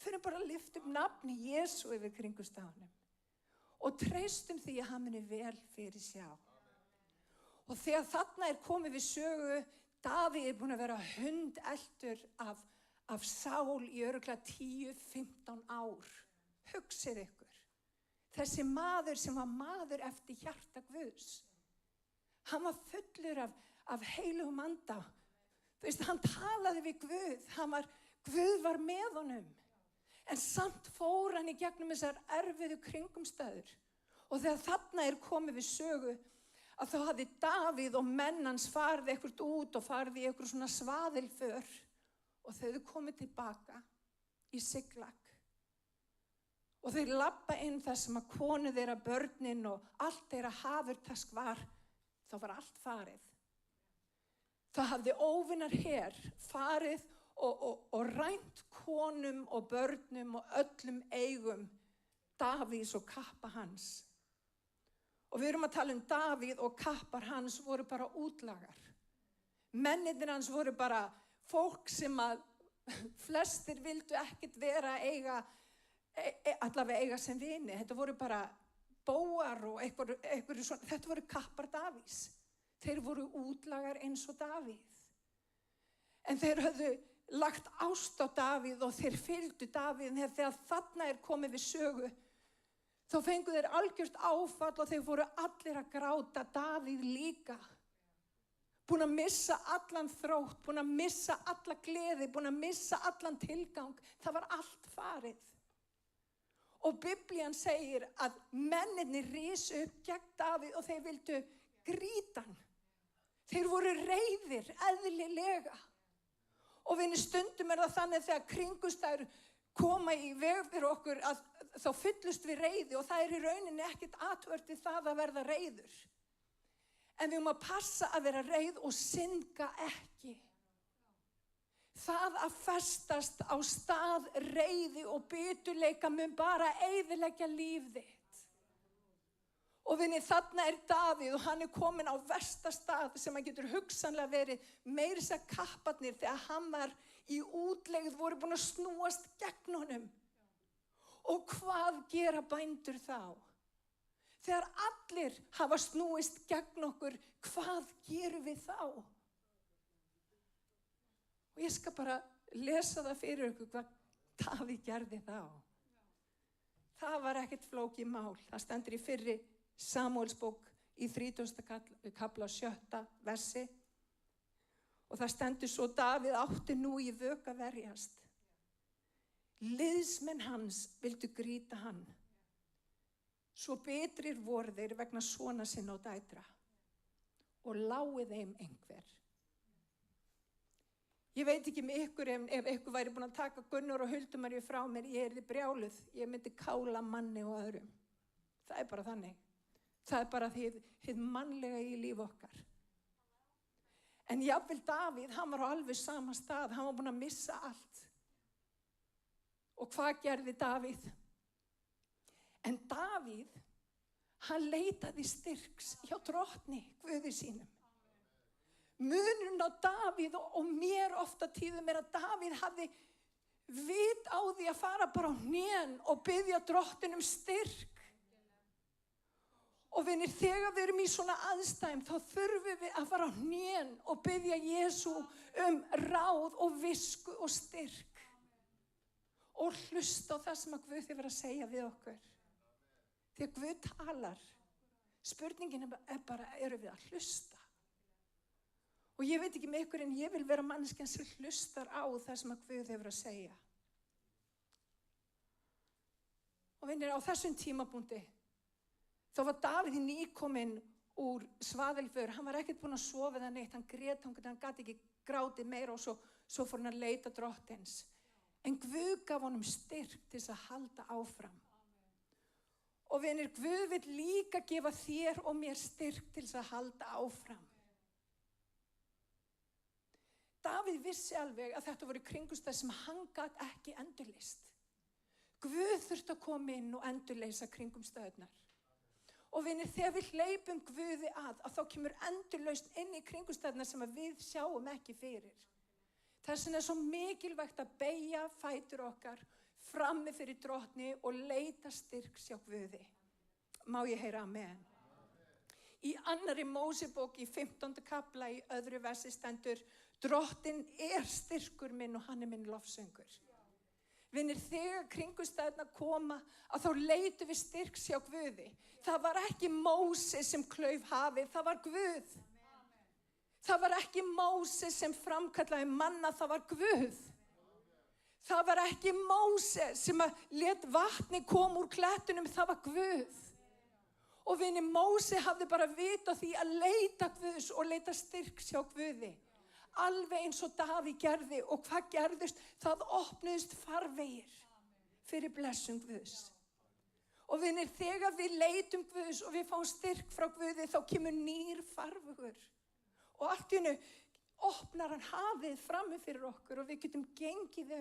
Förum bara að lyfta upp nafni Jesú yfir kringumstæðunum. Og treystum því að hann muni vel fyrir sjá. Og þegar þarna komið við sögu, Davíð búinn að vera hundeltur af Sál í örugglega 10-15 ár. Hugsið ykkur. Þessi maður sem var maður eftir hjarta Guðs. Hann var fullur af heilugum anda. Þú veist, hann talaði við Guð. Guð var með honum. En samt fór hann í gegnum þessar erfiðu kringumstæður. Og þegar þarna komið við sögu, að þá hafði Davíð og menn hans farið eitthvað út og farið í eitthvað svona svaðilför og þau komið tilbaka í Siklag. Og þau labba inn þar sem að konu þeirra, börnin og allt þeirra hafurtask var, þá var allt farið. Það hafði óvinnar her farið og rænt konum og börnum og öllum eigum Davíðs og kappa hans. Og við erum að tala Davíð og kappar hans voru bara útlagar. Mennirnir hans voru bara fólk sem að flestir vildu ekkert vera allavega eiga sem vini. Þetta voru bara bóar og eitthvað svona. Þetta voru kappar Davíðs. Þeir voru útlagar eins og Davíð. En þeir höfðu lagt ást á Davíð og þeir fylgdu Davíð. Þegar þarna komið við sögu, þá fengu þeir algjört áfall og þeir voru allir að gráta, Davíð líka. Búin að missa allan þrótt, búin að missa alla gleði, búin að missa allan tilgang. Það var allt farið. Og Biblían segir að mennirnir risu upp gegn Davíð og þeir vildu grýta hann. Þeir voru reiðir, eðlilega. Og vinir, stundum það þannig þegar kringumstæður koma í veg fyrir okkur að þá fyllust við reiði og það í rauninni ekkert athvörtið það að verða reiður. En við að passa að vera reið og synga ekki. Það að festast á stað reiði og biturleika mun bara eyðileggja líf þitt. Og vinni, þarna Davíð og hann komin á versta stað sem hann getur hugsanlega verið, meira þess að kapparnir þegar hann var í útlegð voru búin að snúast gegn honum. Og hvað gera bændur þá? Þegar allir hafa snúist gegn okkur, hvað gerum við þá? Og ég skal bara lesa það fyrir ykkur hvað Davíð gerði þá. Það var ekkert flókið mál. Það stendur í fyrri Samúelsbók í 30. kafla 7. versi. Og það stendur svo: Davíð átti nú í vök að verjast. Liðsmenn hans vildu grýta hann. Svo bitrir voru þeir vegna sona sinna og dætra. Og lágu þeim einhver. Ég veit ekki með ykkur, ef ykkur væri búin að taka Gunnar og Huldumaríu frá mér, ég yrði brjáluð. Ég myndi kála manni og öðrum. Það bara þannig. Það bara hið mannlega í líf okkar. En jafnvel Davíð, hann var á alveg sama stað. Hann var búin að missa allt. Og hvað gerði Davíð? En Davíð, hann leitaði styrks hjá drottni, Guði sínum. Munurinn á Davíð og mér ofta tíðum að Davíð hafði vit á því að fara bara á hnén og biðja drottin styrk. Og vinir, þegar við erum í svona aðstæðum, þá þurfum við að fara á hnén og biðja Jesú ráð og visku og styrk. Og hlusta á það sem að Guð hefur að segja við okkur. Þegar Guð talar, spurningin bara, eru við að hlusta? Og ég veit ekki með ykkur, en ég vil vera manneskjan sem hlustar á það sem að Guð hefur að segja. Og vinir, á þessum tímapunkti, þá var Davíð nýkominn úr svaðilför. Hann var ekkert búinn að sofa það neitt. Hann grét, hann gat ekki grátið meira og svo fór hann að leita drottins. En Guð gaf honum styrk til þess að halda áfram. Og vinir, Guð vill líka gefa þér og mér styrk til þess að halda áfram. Davíð vissi alveg að þetta voru kringumstæður sem hann gat ekki endurleyst. Guð þurfti að koma inn og endurleysa kringumstæðurnar. Og vinir, þegar við hleypum Guði að þá kemur endurlausn inn í kringumstæðurnar sem að við sjáum ekki fyrir. Þess vegna er svo mikilvægt að beygja fætur okkar frammi fyrir Drottni og leita styrks hjá Guði. Má ég heyra amen? Í 2. Mósebók í 15. kafla í 2. versi stendur: Drottinn er styrkur minn og hann er minn lofsöngur. Vinir, þegar kringumstæðurnar koma að þá leitum við styrks hjá Guði. Það var ekki Móse sem klauf hafið, það var Guð. Það var ekki Móse sem framkallaði manna, það var Guð. Það var ekki Móse sem lét vatni koma úr klettunum, það var Guð. Og vinir, Móse hafði bara vit á því að leita Guðs og leita styrks hjá Guði. Alveg eins og Davíð gerði, og hvað gerðist? Það opnuðust farvegir fyrir blessun Guðs. Og vinir, þegar við leitum Guðs og við fáum styrk frá Guði, þá kemur nýr farvegur. Og allt í einu opnar hann hafið frammi fyrir okkur og við getum gengið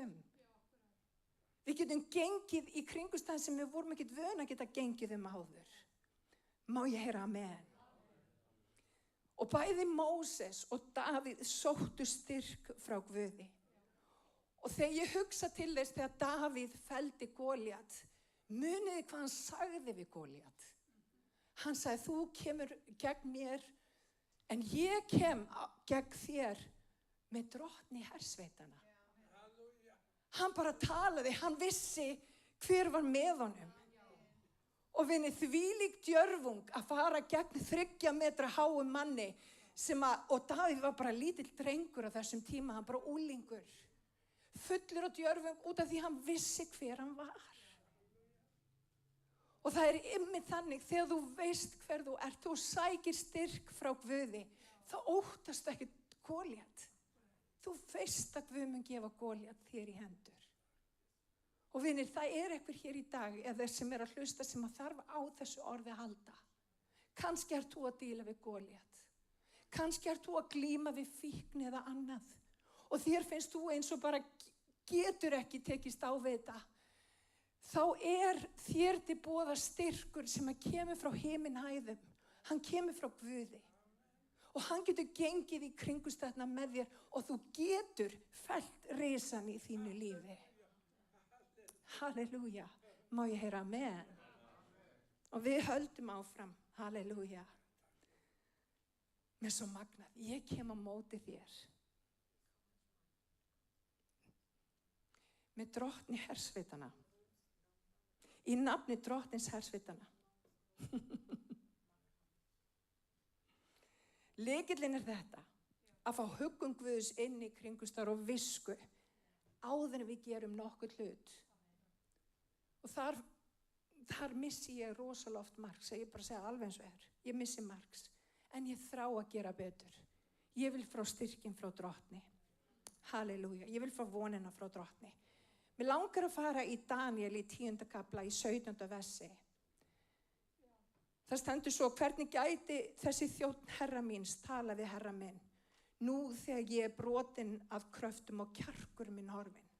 Við getum gengið í kringumstæðum sem við vorum ekkert vön að geta gengið áður. Má ég heyra amen? Og bæði Móses og Davíð sóttu styrk frá Guði. Og þegar ég hugsa til þess þegar Davíð felldi Góliat, muniði hvað hann sagði við Góliat. Hann sagði: þú kemur gegn mér, en ég kem gegn þér með Drottni hersveitanna. Hann bara talaði, hann vissi hver var með honum. Og vinni, þvílík djörfung að fara gegn 3 metra háum manni og Davíð var bara lítill drengur á þessum tíma, hann bara úlingur. Fullur af djörfung út af því hann vissi hver hann var. Og það er einmitt þannig, þegar þú veist hver þú ert, þú sækir styrk frá Guði, þá óttastu ekki Góliat. Þú veist að Guð mun gefa Góliat þér í hendur. Og vinir, það er einhver hér í dag, eða sem er að hlusta, sem að þarf á þessu orði að halda. Kannski ert þú að díla við Góliat. Kannski ert þú að glíma við fíkn eða annað. Og þér finnst þú eins og bara getur ekki tekist á við þetta. Þá er þér til boða styrkur sem að kemur frá himinhæðum. Hann kemur frá Guði. Og hann getur gengið í kringumstæðurnar með þér og þú getur fellt risann í þínu lífi. Halleluja. Má ég heyra amen? Og við höldum áfram. Halleluja. Með svo magnað. Ég kem á móti þér. Með Drottni hersveitanna. Í nafni Drottins hersveitanna. Lykillinn er þetta, að fá huggun Guðs inn í kringumstæður og visku áður en við gerum nokkuð hlut. Og þar missi ég rosalega oft marks, ég bara segja alveg eins og er. Ég missi marks, en ég þrá að gera betur. Ég vil frá styrkin frá Drottni. Halleluja, ég vil frá vonina frá Drottni. Mér langar að fara í Daniel í 10. kafla í 17. versi. Það stendur svo: hvernig gæti þessi þjónn herra míns tala við herra minn, nú þegar ég er brotin af kröftum og kjarkur minn horfin.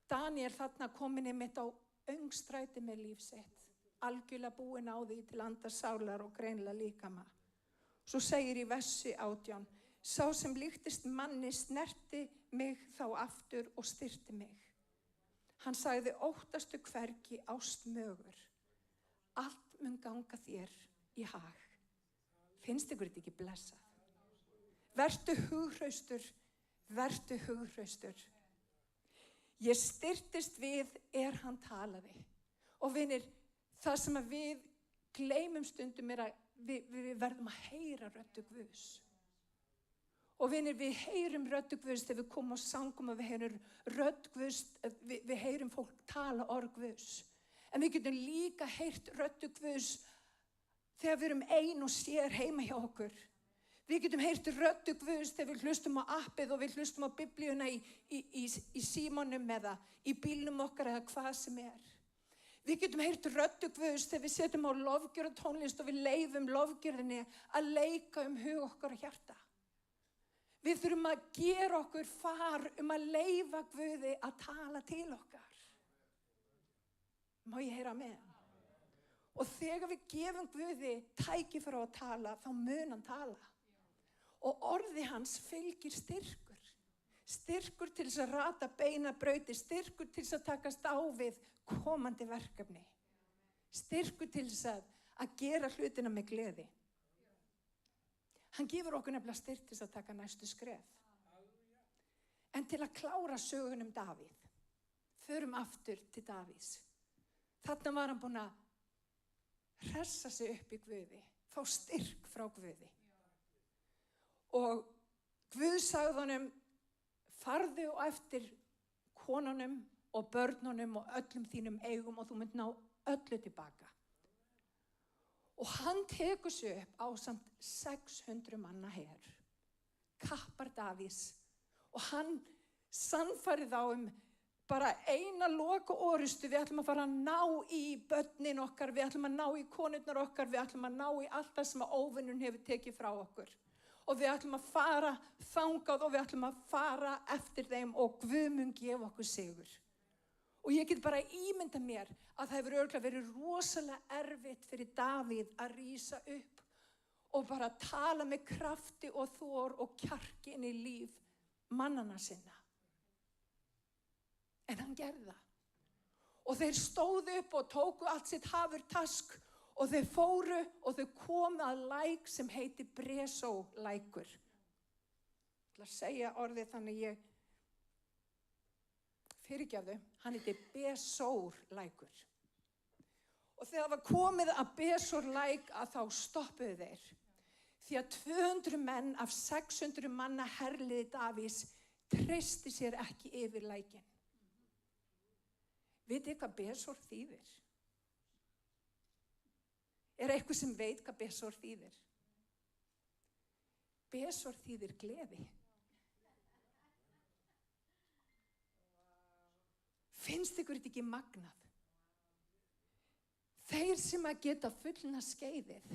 Daniel þarna komin einmitt á öngstræti með líf sitt, algjörlega búin á því til andar sálar og greinilega líkama. Svo segir í versi 18: sá sem líktist manni snerti mig þá aftur og styrti mig. Hann sagði: óttastu hvergi ástmögur, allt mun ganga þér í hag. Finnst ykkur þetta ekki blessað? Vertu hughraustur, vertu hughraustur. Ég styrtist við hann talaði. Og vinir, það sem að við gleymum stundum er að við verðum að heyra röddu Guðs. Og vinir, við heyrum röddu Guðs þegar við komum á sangum og við heyrum rödd Guðs, við heyrum fólk tala orð Guðs. En við getum líka heyrt röddu Guðs þegar við erum ein og sér heima hjá okkur. Við getum heyrt röddu Guðs þegar við hlustum á appið og við hlustum á biblíuna í símanum eða í bílnum okkar eða hvað sem er. Við getum heyrt röddu Guðs þegar við setjum á lofgjörðartónlist og við leyfum lofgjörðinni að leika hug okkar og hjarta. Við þurfum að gera okkur far að leyfa Guði að tala til okkar. Má ég heyra með? Og þegar við gefum Guði tækifæri að tala, þá mun hann tala. Og orði hans fylgir styrkur. Styrkur til þess að rata beina brautir, styrkur til þess að takast á við komandi verkefni. Styrkur til þess að gera hlutina með gleði. Hann gefur okkur nefnilega styrk til þess að taka næstu skref. En til að klára sögun Davíð, förum aftur til Davíðs. Þarna var hann búinn að hressa sig upp í Guði, fá styrk frá Guði. Og Guð sagði honum, farðu á eftir konunum og börnunum og öllum þínum eigum og þú munt ná öllu tilbaka. Og hann tekur sig upp ásamt 600 manna her, kappar Davíðs, og hann sannfærir þá bara eina loka orustu, við ætlum að fara að ná í börnin okkar, við ætlum að ná í konurnar okkar, við ætlum að ná í allt það sem óvinnurinn hefur tekið frá okkur. Og við ætlum að fara þangað og við ætlum að fara eftir þeim og Guð mun gefa okkur sigur. Og ég get bara ímynda mér að það hefur örugglega verið rosalega erfitt fyrir Davíð að rísa upp og bara tala með krafti og þor og kjarki inn í líf mannanna sinna. En hann gerði það. Og þeir stóðu upp og tóku allt sitt hafurtask og þeir fóru og þau komu að læk sem heiti Bresó-lækur. Ég ætla að segja orðið þannig ég fyrirgefðu, hann heiti Besór-lækur. Og þegar það var komið að Besór-læk að þá stoppuðu þeir. Því að 200 menn af 600 manna herliði Davíðs treysti sér ekki yfir lækinn. Vitið hvað Besór þýðir? Er eitthvað sem veit hvað Besór þýðir? Besór þýðir gleði. Finnst ykkur þetta ekki magnað? Þeir sem að geta fullna skeiðið,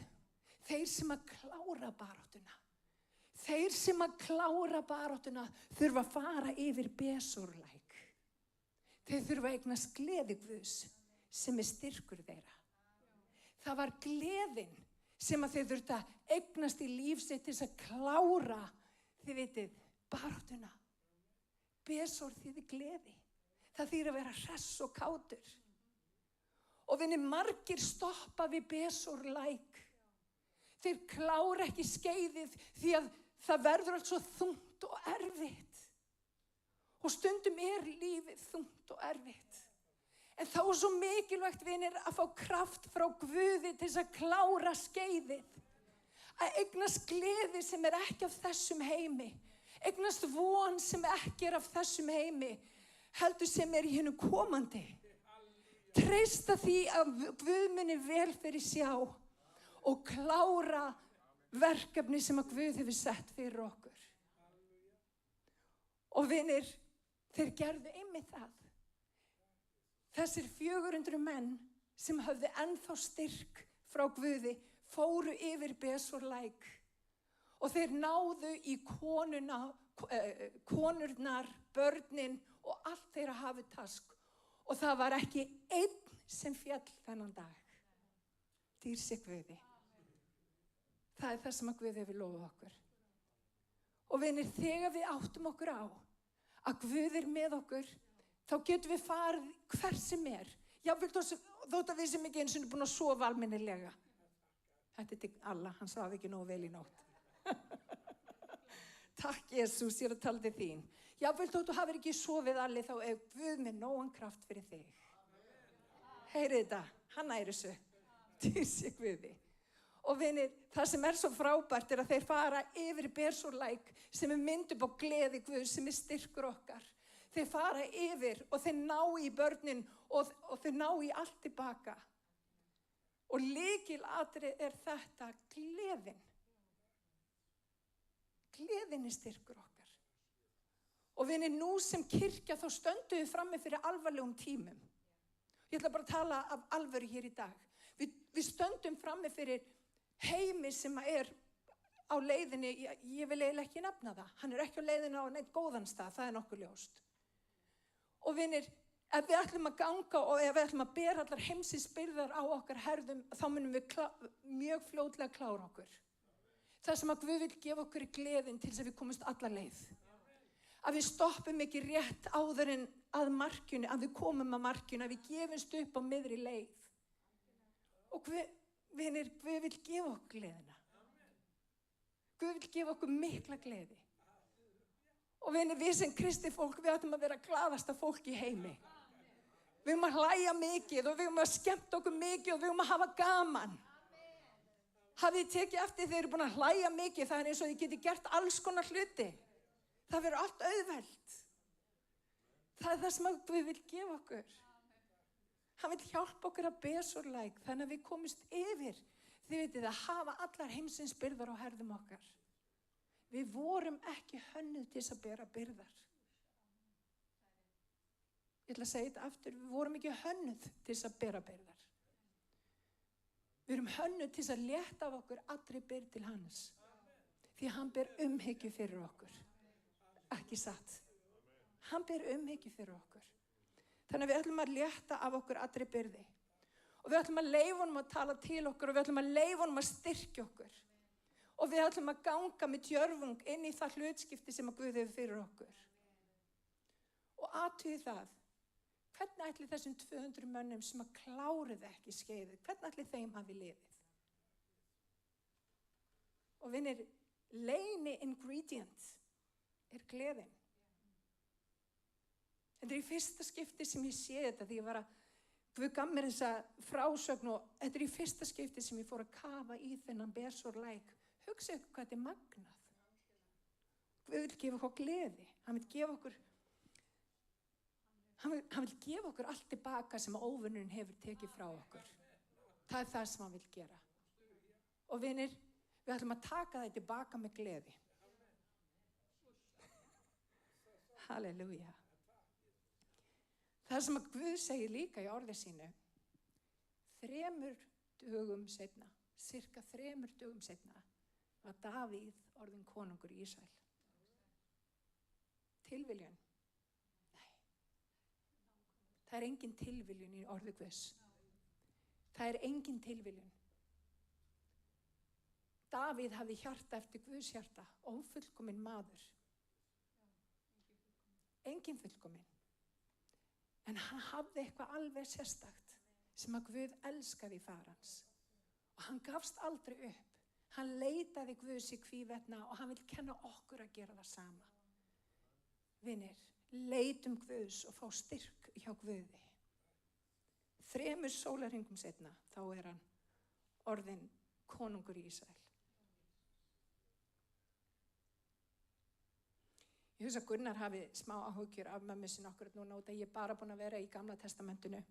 þeir sem að klára baráttuna, þeir sem að klára baráttuna þurfa að fara yfir Besór-læk. Þeir þurfa að eignast gleði Guðs sem styrkur þeirra. Það var gleðin sem að þeir þurftu að eignast í líf sitt til þess að klára, þið vitið, baráttuna. Besór þýðir gleði. Það þýðir að vera hress og kátur. Og vinir, margir stoppa við Besór-læk. Þeir klára ekki skeiðið því að það verður allt svo þungt og erfitt. Og stundum lífið þungt og erfitt. En þá er svo mikilvægt, vinir, að fá kraft frá Guði til þess að klára skeiðið. Að eignast gleði sem ekki af þessum heimi. Eignast von sem ekki af þessum heimi. Heldur sem í hinum komandi. Treysta því að Guð muni vel fyrir sjá og klára verkefni sem að Guð hefur sett fyrir okkur. Og vinir, þeir gerðu einmitt það. Þessir 400 menn sem höfðu ennþá styrk frá Guði fóru yfir Besór-læk og þeir náðu í konurnar, börnin og allt þeirra hafurtask og það var ekki einn sem féll þennan dag. Dýr sé Guði. Það er það sem að Guð hefur lofað okkur. Og vinir, þegar við áttum okkur á að Guð er með okkur, þá getum við farið hver sem er. Jafnvel þótt að við sem ekki eins og búin að sofa almennilega. Þetta er til alla, hann svaf ekki nógu vel í nótt. Takk Jesús, ég er að tala til þín. Jafnvel þótt þú hafir ekki sofið allir, þá er Guð með nógan kraft fyrir þig. Heyrið þetta, hann næri þessu. Dýr sé Guði. Og vinir, það sem er svo frábært er að þeir fara yfir Besór-læk sem mynd upp á gleði Guð, sem styrkur okkar. Þeir fara yfir og þeir ná í börnin og þeir ná í allt tilbaka. Og lykilatriði er þetta, gleðin. Gleðin styrkur okkar. Og vinir, nú sem kirkja þá stöndum við frammi fyrir alvarlegum tímum. Ég ætla bara að tala af alvöru hér í dag. Við stöndum frammi fyrir heimi sem er á leiðinni, ég vil eiginlega ekki nefna það, hann ekki á leiðinni á neitt góðan stað, það nokkuð ljóst. Og vinir, ef við ætlum að ganga og ef við ætlum að bera allar heimsins byrðar á okkar herðum, þá munum við mjög fljótlega klára okkur. Það sem að Guð vil gefa okkur gleðin til þess að við komumst alla leið. Að við stoppum ekki rétt áður en að markinu, að við komum að markinu, að við gefumst upp á miðri leið. Og vinir, Guð vil gefa okkur gleðina. Guð vil gefa okkur mikla gleði. Og vinir, við sem kristi fólk, við ætlum að vera glaðasta fólk í heimi. Við höfum að hlæja mikið og við höfum að skemmta okkur mikið og við höfum að hafa gaman. Hafið þið tekið eftir þeir eru búin að hlæja mikið, það eins og þið geti gert alls konar hluti. Það verður allt auðvelt. Það það sem Guð vil gefa okkur. Hann vil hjálpa okkur að bera sorgleik, þannig að við komumst yfir. Þið vitið að hafa allar heimsins byrðar á herðum okkar. Við vorum ekki hönnuð til þess að bera byrðar. Ég ætla að segja þetta aftur, við vorum ekki hönnuð til þess að bera byrðar. Við erum hönnuð til þess að létta af okkur allri byrð til hans. Því hann ber umhyggju fyrir okkur. Ekki satt. Hann ber umhyggju fyrir okkur. Þannig að við ætlum að létta af okkur allri byrði. Og við ætlum að leyfa honum að tala til okkur og við ætlum að leyfa honum að styrkja okkur. Og við ætlum að ganga með djörfung inn í það hlutskipti sem að Guð hefur fyrir okkur. Og athugið það, hvernig ætli þessum 200 mönnum sem að kláruðu ekki skeiðið, hvernig ætli þeim hafi liðið? Og vinir, leyni ingredient gleðin. Þetta í fyrsta skipti sem ég sé þetta því ég var að Guð gaf mér þessa frásögn og þetta í fyrsta skipti sem ég fór að kafa í þennan bersorgleik. Hugsa ykkur hvað þetta magnað. Guð vil gefa okkur gleði. Hann vil gefa okkur hann vil gefa okkur allt tilbaka sem óvinnurinn hefur tekið frá okkur. Það það sem hann vil gera. Og vinir, við ætlum að taka það tilbaka með gleði. Halleluja. Það sem að Guð segir líka í orði sínu, 3 dögum seinna, cirka 3 dögum seinna, var Davíð orðinn konungur í Ísrael. Tilviljun? Nei. Það er engin tilviljun í orði Guðs. Það er engin tilviljun. Davíð hafði hjarta eftir Guðs hjarta, ófullkominn maður. Engin fullkominn. En hann hafði eitthvað alveg sérstakt sem að Guð elskaði í far hans. Og hann gafst aldrei upp. Hann leitaði Guðs í hvívetna og hann vil kenna okkur að gera það sama. Vinir, leitum Guðs og fá styrk hjá Guði. 3 sólarhringum seinna, þá er hann orðinn konungur í Ísrael. Ég hugsa að Gunnar hafi smá áhyggjur af mömmu sinni okkur núna út að ég er bara búin að vera í Gamla testamentinu.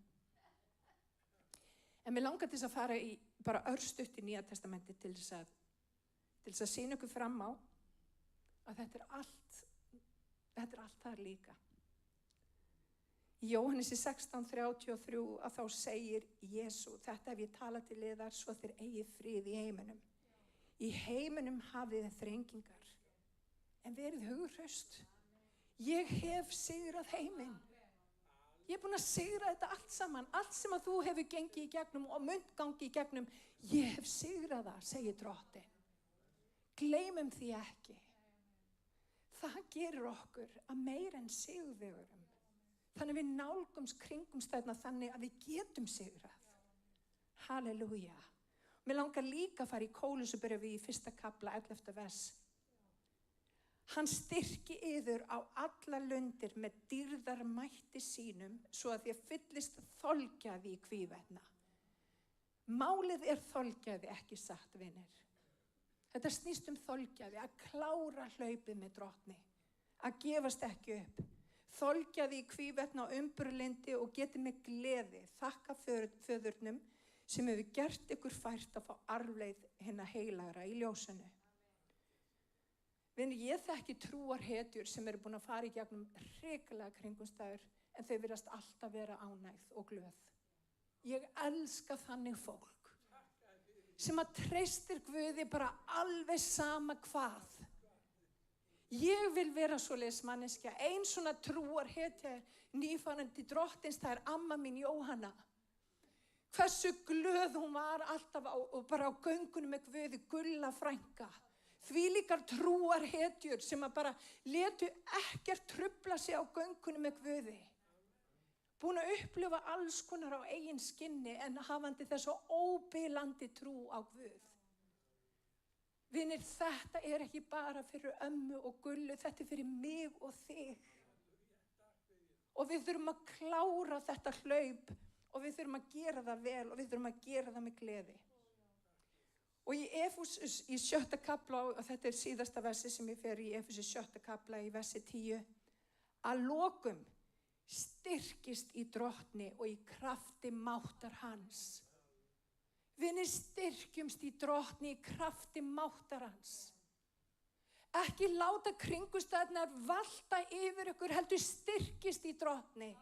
En mér langar til þess að fara í bara örstutt í Nýja testamenti til þess að sýna ykkur fram á að þetta er allt þar líka. Í Jóhannesi 16:33 að þá segir Jesú, þetta hef ég talað til yðar svo þér eigið frið í heiminum. Í heiminum hafið þið þrengingar. En verið hughröst. Ég hef sigrað heiminn. Ég er búin að sigra þetta allt saman. Allt sem að þú hefur gengið í gegnum og munt gangi í gegnum. Ég hef sigrað það, segir drottinn. Gleymum því ekki. Það gerir okkur að meira en sigurvegurum. Þannig við nálgumst kringumstæðna þannig að við getum sigrað. Halleluja. Mér langar líka að fara í Kólusubrefi í 1. kafla 11. vers. Hann styrki yður á alla lundir með dýrðarmætti sínum svo að þér fyllist þolgæði í hvívetna. Málið er þolgæði, ekki satt, vinir. Þetta snýst þolgæði, að klára hlaupið með drottni, að gefast ekki upp. Þolgæði í hvívetna og umburlindi og geti með gleði þakka föðurnum sem hefur gert ykkur fært að fá arfleið hinna heilagra í ljósinu. Vinir, ég þekki trúarhetjur sem eru búin að fara í gegnum hrikalega kringumstæður en þau virðast alltaf vera ánægð og glöð. Ég elska þannig fólk. sem að treystir Guði bara alveg sama hvað. Ég vil vera svoleiðis manneskja, ein svona trúarhetja nýfarandi drottins, það amma mín Jóhanna. Hversu glöð hún var alltaf og bara á göngunum með Guði, Gulla frænka. Þvílíkar trúarhetjur sem að bara letu ekkert trufla sig á göngunum með Guði. Búin að upplifa alls konar á eigin skinni en hafandi þess óbilandi trú á Guð. Vinir, þetta ekki bara fyrir ömmu og Gullu, þetta fyrir mig og þig. Og við þurfum að klára þetta hlaup og við þurfum að gera það vel og við þurfum að gera það með gleði. Og í Efesus í 7. kafla, og þetta síðasta versi sem ég fer í Efesus 7. kafla í versi 10, að lokum styrkist í drottni og í krafti máttar hans. Vinir, styrkjumst í drottni í krafti máttar hans. Ekki láta kringumstæðurnar valta yfir ykkur, heldur styrkist í drottni.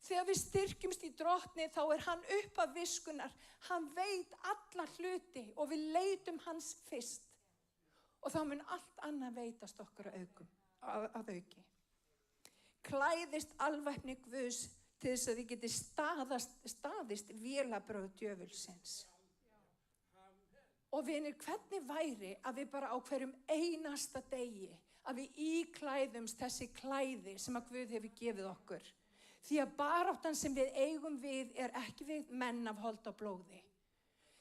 Þegar við styrkjumst í drottni þá hann upp af viskunnar. Hann veit alla hluti og við leitum hans fyrst. Og þá mun allt annað veitast okkur að auki. Klæðist alvæpni Guðs til þess að þið geti staðist vélabrögð djöfulsins. Og vinir, hvernig væri að við bara á hverjum einasta degi að við íklæðumst þessi klæði sem að Guð hefur gefið okkur. Því að baráttan sem við eigum við ekki við menn af hold og blóði.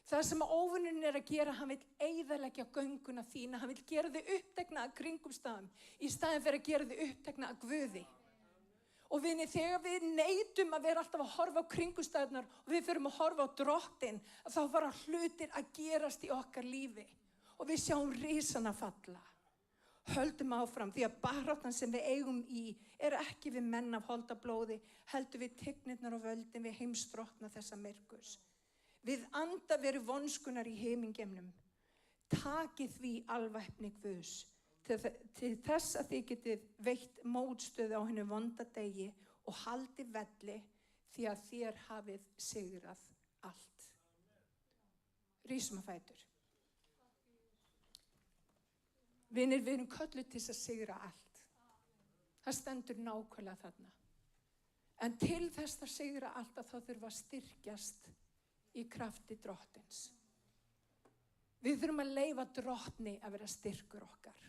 Það sem óvinurinn að gera, hann vill eyðileggja gönguna þína, hann vill gera þig upptekna að kringumstæðum í staðinn fyrir að gera þig upptekna að Guði. Og vinni, þegar við neitum að vera alltaf að horfa á kringumstæðurnar og við förum að horfa á drottinn, þá fara hlutir að gerast í okkar lífi og við sjáum risana falla. Höldum áfram því að baráttan sem við eigum í ekki við menn af hold og blóði, heldur við tignirnar og völdin við heimsdrottna þessa myrkurs. Við anda veru vonskunar í himingeimnum. Takið því alvæpni Guðs til þess að þið getið veitt mótstöðu á hennu vonda degi og haldið velli því að þér hafið sigrað allt. Rísum á fætur. Vinir, við erum kölluð til að sigra allt. Það stendur nákvæmlega þarna. En til þess að sigra allt að þá þurfa að styrkjast í krafti drottins. Við þurfum að leyfa drottni að vera styrkur okkar.